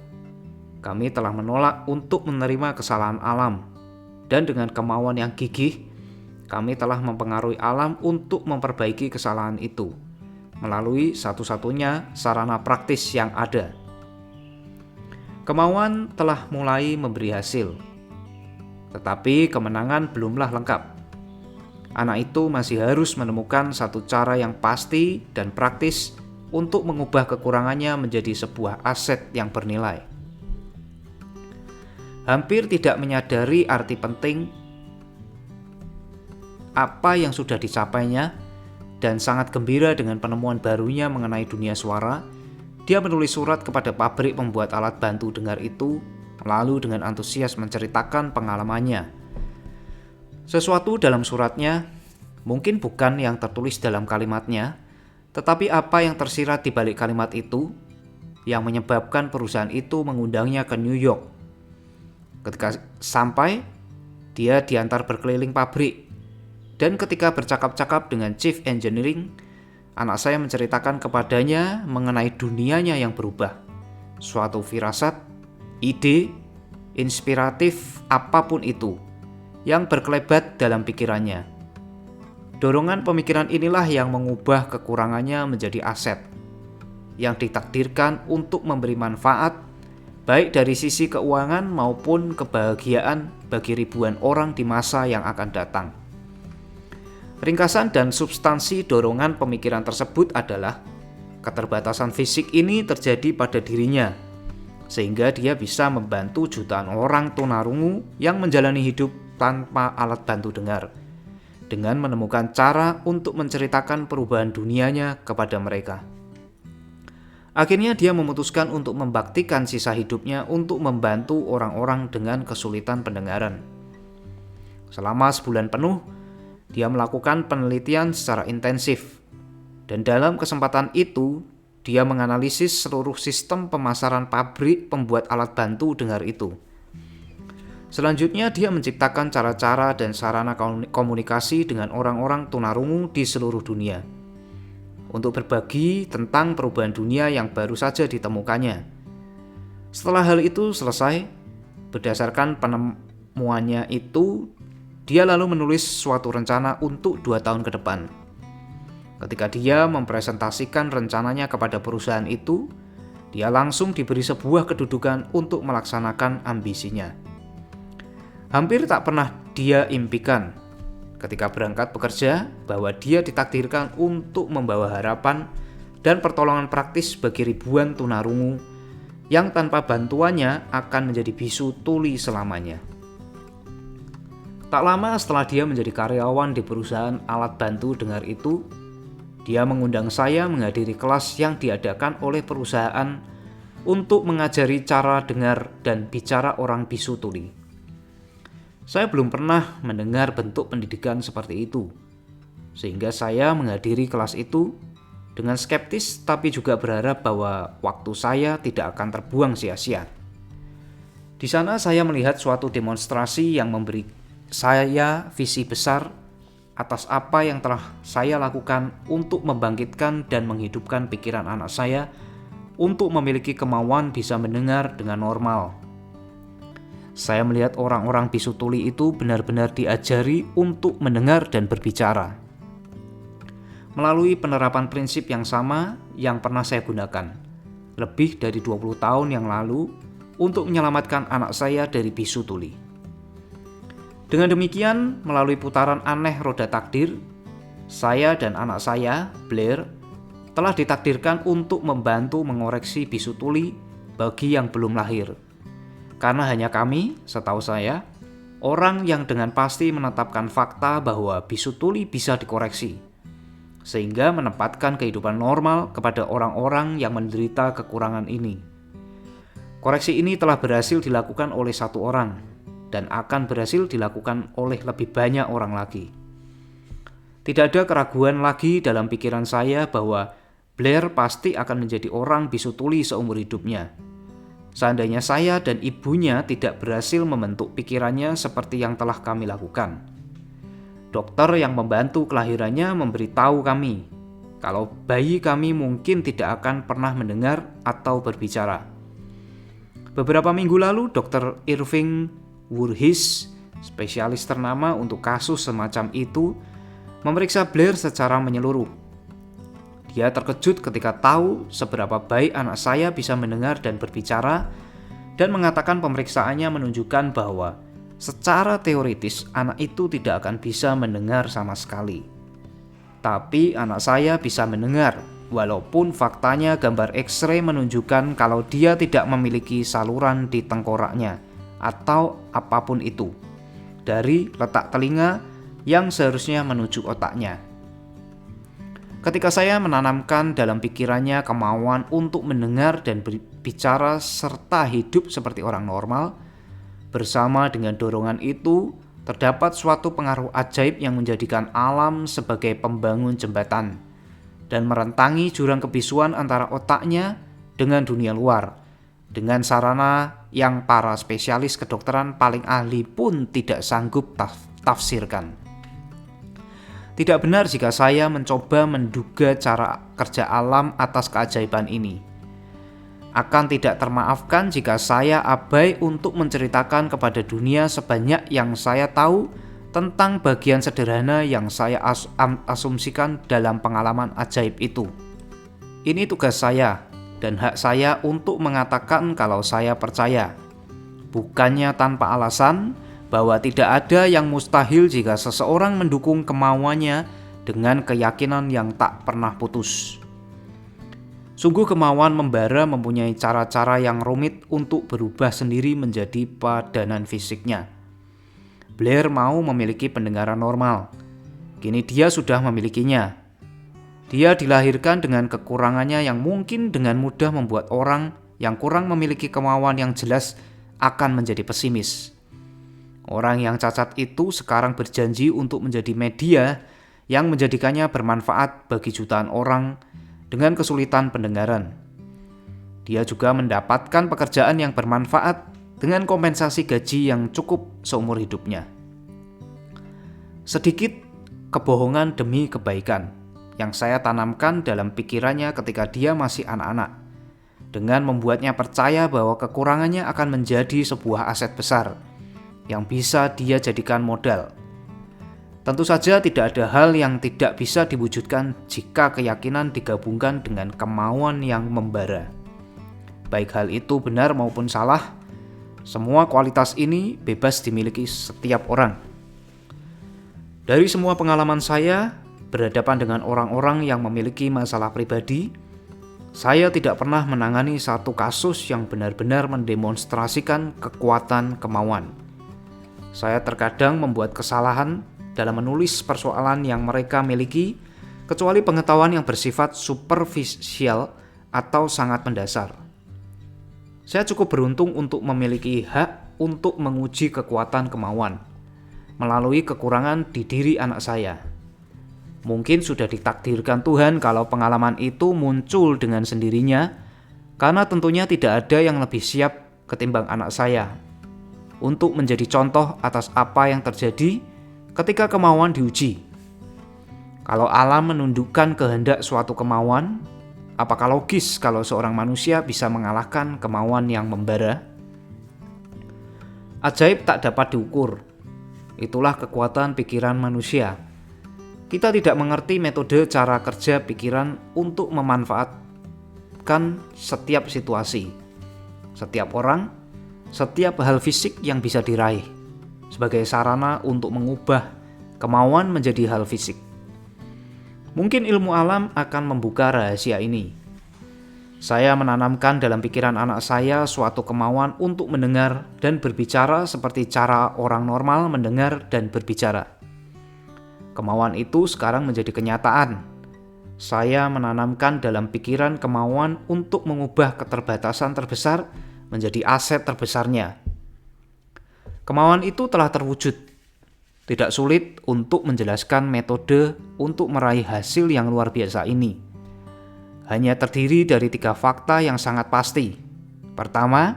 Kami telah menolak untuk menerima kesalahan alam, dan dengan kemauan yang gigih, kami telah mempengaruhi alam untuk memperbaiki kesalahan itu, melalui satu-satunya sarana praktis yang ada. Kemauan telah mulai memberi hasil, tetapi kemenangan belumlah lengkap. Anak itu masih harus menemukan satu cara yang pasti dan praktis untuk mengubah kekurangannya menjadi sebuah aset yang bernilai. Hampir tidak menyadari arti penting apa yang sudah dicapainya dan sangat gembira dengan penemuan barunya mengenai dunia suara, dia menulis surat kepada pabrik pembuat alat bantu dengar itu lalu dengan antusias menceritakan pengalamannya. Sesuatu dalam suratnya mungkin bukan yang tertulis dalam kalimatnya, tetapi apa yang tersirat di balik kalimat itu yang menyebabkan perusahaan itu mengundangnya ke New York. Ketika sampai, dia diantar berkeliling pabrik, dan ketika bercakap-cakap dengan Chief Engineering, anak saya menceritakan kepadanya mengenai dunianya yang berubah. Suatu firasat, ide, inspiratif apapun itu yang berkelebat dalam pikirannya. Dorongan pemikiran inilah yang mengubah kekurangannya menjadi aset yang ditakdirkan untuk memberi manfaat baik dari sisi keuangan maupun kebahagiaan bagi ribuan orang di masa yang akan datang. Ringkasan dan substansi dorongan pemikiran tersebut adalah keterbatasan fisik ini terjadi pada dirinya, sehingga dia bisa membantu jutaan orang tunarungu yang menjalani hidup tanpa alat bantu dengar, dengan menemukan cara untuk menceritakan perubahan dunianya kepada mereka. Akhirnya dia memutuskan untuk membaktikan sisa hidupnya untuk membantu orang-orang dengan kesulitan pendengaran. Selama sebulan penuh, dia melakukan penelitian secara intensif, dan dalam kesempatan itu, dia menganalisis seluruh sistem pemasaran pabrik pembuat alat bantu dengar itu. Selanjutnya, dia menciptakan cara-cara dan sarana komunikasi dengan orang-orang tunarungu di seluruh dunia untuk berbagi tentang perubahan dunia yang baru saja ditemukannya. Setelah hal itu selesai, berdasarkan penemuannya itu, dia lalu menulis suatu rencana untuk 2 tahun ke depan. Ketika dia mempresentasikan rencananya kepada perusahaan itu, dia langsung diberi sebuah kedudukan untuk melaksanakan ambisinya. Hampir tak pernah dia impikan ketika berangkat bekerja bahwa dia ditakdirkan untuk membawa harapan dan pertolongan praktis bagi ribuan tunarungu yang tanpa bantuannya akan menjadi bisu tuli selamanya. Tak lama setelah dia menjadi karyawan di perusahaan alat bantu dengar itu, dia mengundang saya menghadiri kelas yang diadakan oleh perusahaan untuk mengajari cara dengar dan bicara orang bisu tuli. Saya belum pernah mendengar bentuk pendidikan seperti itu, sehingga saya menghadiri kelas itu dengan skeptis tapi juga berharap bahwa waktu saya tidak akan terbuang sia-sia. Di sana saya melihat suatu demonstrasi yang memberi saya visi besar atas apa yang telah saya lakukan untuk membangkitkan dan menghidupkan pikiran anak saya untuk memiliki kemauan bisa mendengar dengan normal. Saya melihat orang-orang bisu tuli itu benar-benar diajari untuk mendengar dan berbicara melalui penerapan prinsip yang sama yang pernah saya gunakan lebih dari 20 tahun yang lalu untuk menyelamatkan anak saya dari bisu tuli. Dengan demikian, melalui putaran aneh roda takdir, saya dan anak saya, Blair, telah ditakdirkan untuk membantu mengoreksi bisu tuli bagi yang belum lahir. Karena hanya kami, setahu saya, orang yang dengan pasti menetapkan fakta bahwa bisu tuli bisa dikoreksi, sehingga menempatkan kehidupan normal kepada orang-orang yang menderita kekurangan ini. Koreksi ini telah berhasil dilakukan oleh 1 orang, dan akan berhasil dilakukan oleh lebih banyak orang lagi. Tidak ada keraguan lagi dalam pikiran saya bahwa Blair pasti akan menjadi orang bisu tuli seumur hidupnya. Seandainya saya dan ibunya tidak berhasil membentuk pikirannya seperti yang telah kami lakukan. Dokter yang membantu kelahirannya memberitahu kami kalau bayi kami mungkin tidak akan pernah mendengar atau berbicara. Beberapa minggu lalu, Dr. Irving Voorhees, spesialis ternama untuk kasus semacam itu, memeriksa Blair secara menyeluruh. Dia terkejut ketika tahu seberapa baik anak saya bisa mendengar dan berbicara, dan mengatakan pemeriksaannya menunjukkan bahwa secara teoritis anak itu tidak akan bisa mendengar sama sekali. Tapi anak saya bisa mendengar, walaupun faktanya gambar X-ray menunjukkan kalau dia tidak memiliki saluran di tengkoraknya atau apapun itu dari letak telinga yang seharusnya menuju otaknya. Ketika saya menanamkan dalam pikirannya kemauan untuk mendengar dan berbicara serta hidup seperti orang normal, bersama dengan dorongan itu, terdapat suatu pengaruh ajaib yang menjadikan alam sebagai pembangun jembatan dan merentangi jurang kebisuan antara otaknya dengan dunia luar, dengan sarana yang para spesialis kedokteran paling ahli pun tidak sanggup tafsirkan. Tidak benar jika saya mencoba menduga cara kerja alam atas keajaiban ini. Akan tidak termaafkan jika saya abai untuk menceritakan kepada dunia sebanyak yang saya tahu tentang bagian sederhana yang saya asumsikan dalam pengalaman ajaib itu. Ini tugas saya dan hak saya untuk mengatakan kalau saya percaya. Bukannya tanpa alasan bahwa tidak ada yang mustahil jika seseorang mendukung kemauannya dengan keyakinan yang tak pernah putus. Sungguh kemauan membara mempunyai cara-cara yang rumit untuk berubah sendiri menjadi padanan fisiknya. Blair mau memiliki pendengaran normal. Kini dia sudah memilikinya. Dia dilahirkan dengan kekurangannya yang mungkin dengan mudah membuat orang yang kurang memiliki kemauan yang jelas akan menjadi pesimis. Orang yang cacat itu sekarang berjanji untuk menjadi media yang menjadikannya bermanfaat bagi jutaan orang dengan kesulitan pendengaran. Dia juga mendapatkan pekerjaan yang bermanfaat dengan kompensasi gaji yang cukup seumur hidupnya. Sedikit kebohongan demi kebaikan yang saya tanamkan dalam pikirannya ketika dia masih anak-anak, dengan membuatnya percaya bahwa kekurangannya akan menjadi sebuah aset besar yang bisa dia jadikan modal. Tentu saja tidak ada hal yang tidak bisa diwujudkan jika keyakinan digabungkan dengan kemauan yang membara. Baik hal itu benar maupun salah, semua kualitas ini bebas dimiliki setiap orang. Dari semua pengalaman saya berhadapan dengan orang-orang yang memiliki masalah pribadi, saya tidak pernah menangani satu kasus yang benar-benar mendemonstrasikan kekuatan kemauan. Saya terkadang membuat kesalahan dalam menulis persoalan yang mereka miliki, kecuali pengetahuan yang bersifat superficial atau sangat mendasar. Saya cukup beruntung untuk memiliki hak untuk menguji kekuatan kemauan melalui kekurangan di diri anak saya. Mungkin sudah ditakdirkan Tuhan kalau pengalaman itu muncul dengan sendirinya, karena tentunya tidak ada yang lebih siap ketimbang anak saya untuk menjadi contoh atas apa yang terjadi ketika kemauan diuji. Kalau alam menundukkan kehendak suatu kemauan, apakah logis kalau seorang manusia bisa mengalahkan kemauan yang membara? Ajaib tak dapat diukur. Itulah kekuatan pikiran manusia. Kita tidak mengerti metode cara kerja pikiran untuk memanfaatkan setiap situasi, setiap orang, setiap hal fisik yang bisa diraih sebagai sarana untuk mengubah kemauan menjadi hal fisik. Mungkin ilmu alam akan membuka rahasia ini. Saya menanamkan dalam pikiran anak saya suatu kemauan untuk mendengar dan berbicara seperti cara orang normal mendengar dan berbicara. Kemauan itu sekarang menjadi kenyataan. Saya menanamkan dalam pikiran kemauan untuk mengubah keterbatasan terbesar menjadi aset terbesarnya. Kemauan itu telah terwujud. Tidak sulit untuk menjelaskan metode untuk meraih hasil yang luar biasa ini. Hanya terdiri dari 3 fakta yang sangat pasti. Pertama,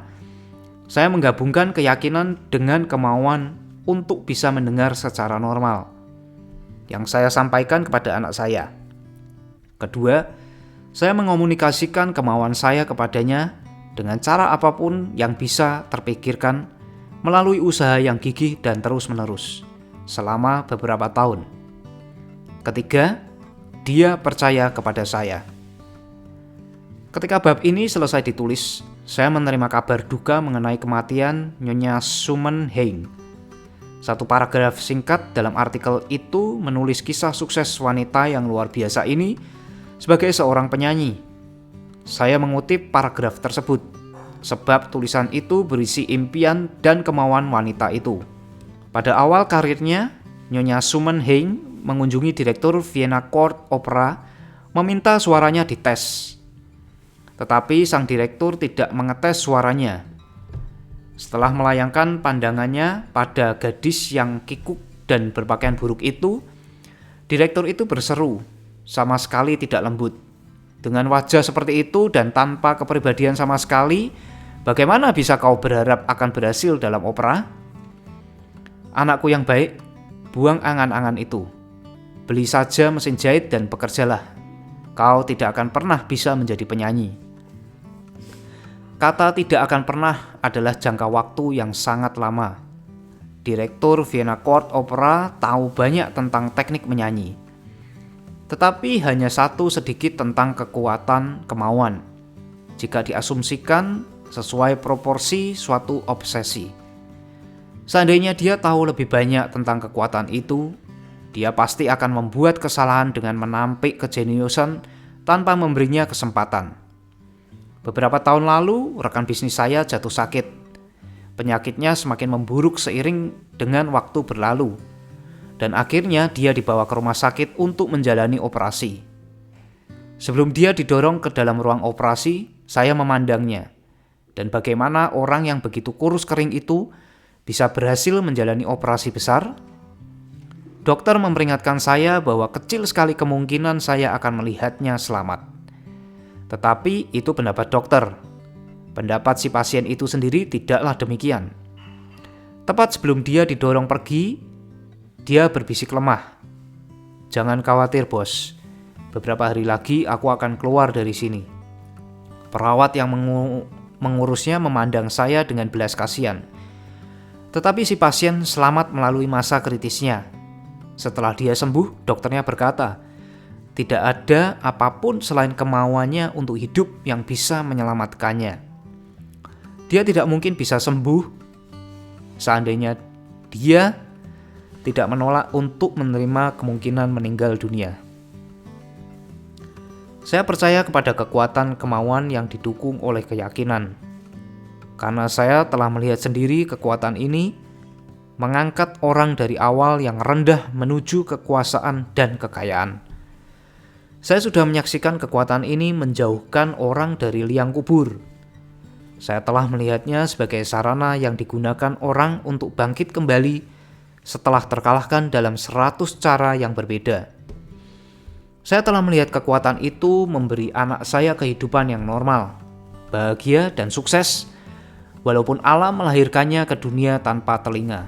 saya menggabungkan keyakinan dengan kemauan untuk bisa mendengar secara normal yang saya sampaikan kepada anak saya. Kedua, saya mengomunikasikan kemauan saya kepadanya dengan cara apapun yang bisa terpikirkan melalui usaha yang gigih dan terus-menerus selama beberapa tahun. Ketiga, dia percaya kepada saya. Ketika bab ini selesai ditulis, saya menerima kabar duka mengenai kematian Nyonya Suman Heng. Satu paragraf singkat dalam artikel itu menulis kisah sukses wanita yang luar biasa ini sebagai seorang penyanyi. Saya mengutip paragraf tersebut, sebab tulisan itu berisi impian dan kemauan wanita itu. Pada awal karirnya, Nyonya Suman Heng mengunjungi direktur Vienna Court Opera meminta suaranya dites. Tetapi sang direktur tidak mengetes suaranya. Setelah melayangkan pandangannya pada gadis yang kikuk dan berpakaian buruk itu, direktur itu berseru, sama sekali tidak lembut. Dengan wajah seperti itu dan tanpa kepribadian sama sekali, bagaimana bisa kau berharap akan berhasil dalam opera? Anakku yang baik, buang angan-angan itu. Beli saja mesin jahit dan bekerjalah. Kau tidak akan pernah bisa menjadi penyanyi. Kata tidak akan pernah adalah jangka waktu yang sangat lama. Direktur Vienna Court Opera tahu banyak tentang teknik menyanyi. Tetapi hanya satu sedikit tentang kekuatan kemauan. Jika diasumsikan sesuai proporsi suatu obsesi. Seandainya dia tahu lebih banyak tentang kekuatan itu, dia pasti akan membuat kesalahan dengan menampik kejeniusan tanpa memberinya kesempatan. Beberapa tahun lalu, rekan bisnis saya jatuh sakit. Penyakitnya semakin memburuk seiring dengan waktu berlalu. Dan akhirnya dia dibawa ke rumah sakit untuk menjalani operasi. Sebelum dia didorong ke dalam ruang operasi, saya memandangnya. Dan bagaimana orang yang begitu kurus kering itu bisa berhasil menjalani operasi besar? Dokter memperingatkan saya bahwa kecil sekali kemungkinan saya akan melihatnya selamat. Tetapi itu pendapat dokter. Pendapat si pasien itu sendiri tidaklah demikian. Tepat sebelum dia didorong pergi, dia berbisik lemah. Jangan khawatir bos, beberapa hari lagi aku akan keluar dari sini. Perawat yang mengurusnya memandang saya dengan belas kasihan. Tetapi si pasien selamat melalui masa kritisnya. Setelah dia sembuh, dokternya berkata, tidak ada apapun selain kemauannya untuk hidup yang bisa menyelamatkannya. Dia tidak mungkin bisa sembuh seandainya dia tidak menolak untuk menerima kemungkinan meninggal dunia. Saya percaya kepada kekuatan kemauan yang didukung oleh keyakinan. Karena saya telah melihat sendiri kekuatan ini mengangkat orang dari awal yang rendah menuju kekuasaan dan kekayaan. Saya sudah menyaksikan kekuatan ini menjauhkan orang dari liang kubur. Saya telah melihatnya sebagai sarana yang digunakan orang untuk bangkit kembali setelah terkalahkan dalam 100 cara yang berbeda. Saya telah melihat kekuatan itu memberi anak saya kehidupan yang normal, bahagia dan sukses, walaupun alam melahirkannya ke dunia tanpa telinga.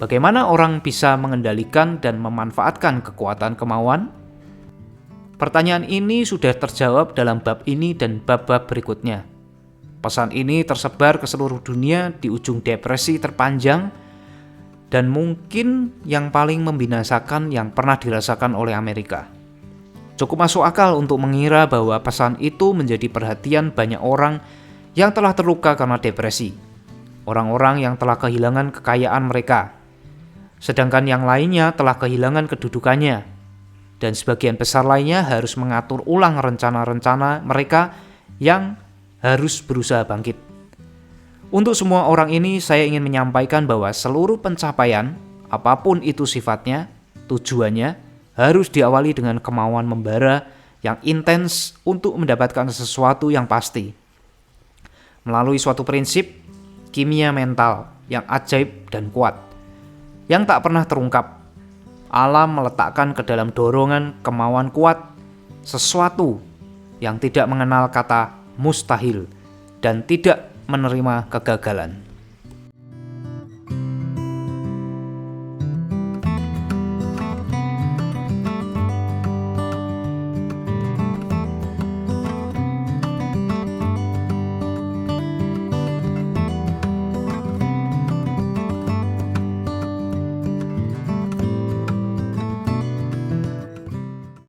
Bagaimana orang bisa mengendalikan dan memanfaatkan kekuatan kemauan? Pertanyaan ini sudah terjawab dalam bab ini dan bab-bab berikutnya. Pesan ini tersebar ke seluruh dunia di ujung depresi terpanjang dan mungkin yang paling membinasakan yang pernah dirasakan oleh Amerika. Cukup masuk akal untuk mengira bahwa pesan itu menjadi perhatian banyak orang yang telah terluka karena depresi. Orang-orang yang telah kehilangan kekayaan mereka. Sedangkan yang lainnya telah kehilangan kedudukannya. Dan sebagian besar lainnya harus mengatur ulang rencana-rencana mereka yang harus berusaha bangkit. Untuk semua orang ini saya ingin menyampaikan bahwa seluruh pencapaian, apapun itu sifatnya, tujuannya, harus diawali dengan kemauan membara yang intens untuk mendapatkan sesuatu yang pasti. Melalui suatu prinsip kimia mental yang ajaib dan kuat, yang tak pernah terungkap. Alam meletakkan ke dalam dorongan kemauan kuat sesuatu yang tidak mengenal kata mustahil dan tidak menerima kegagalan.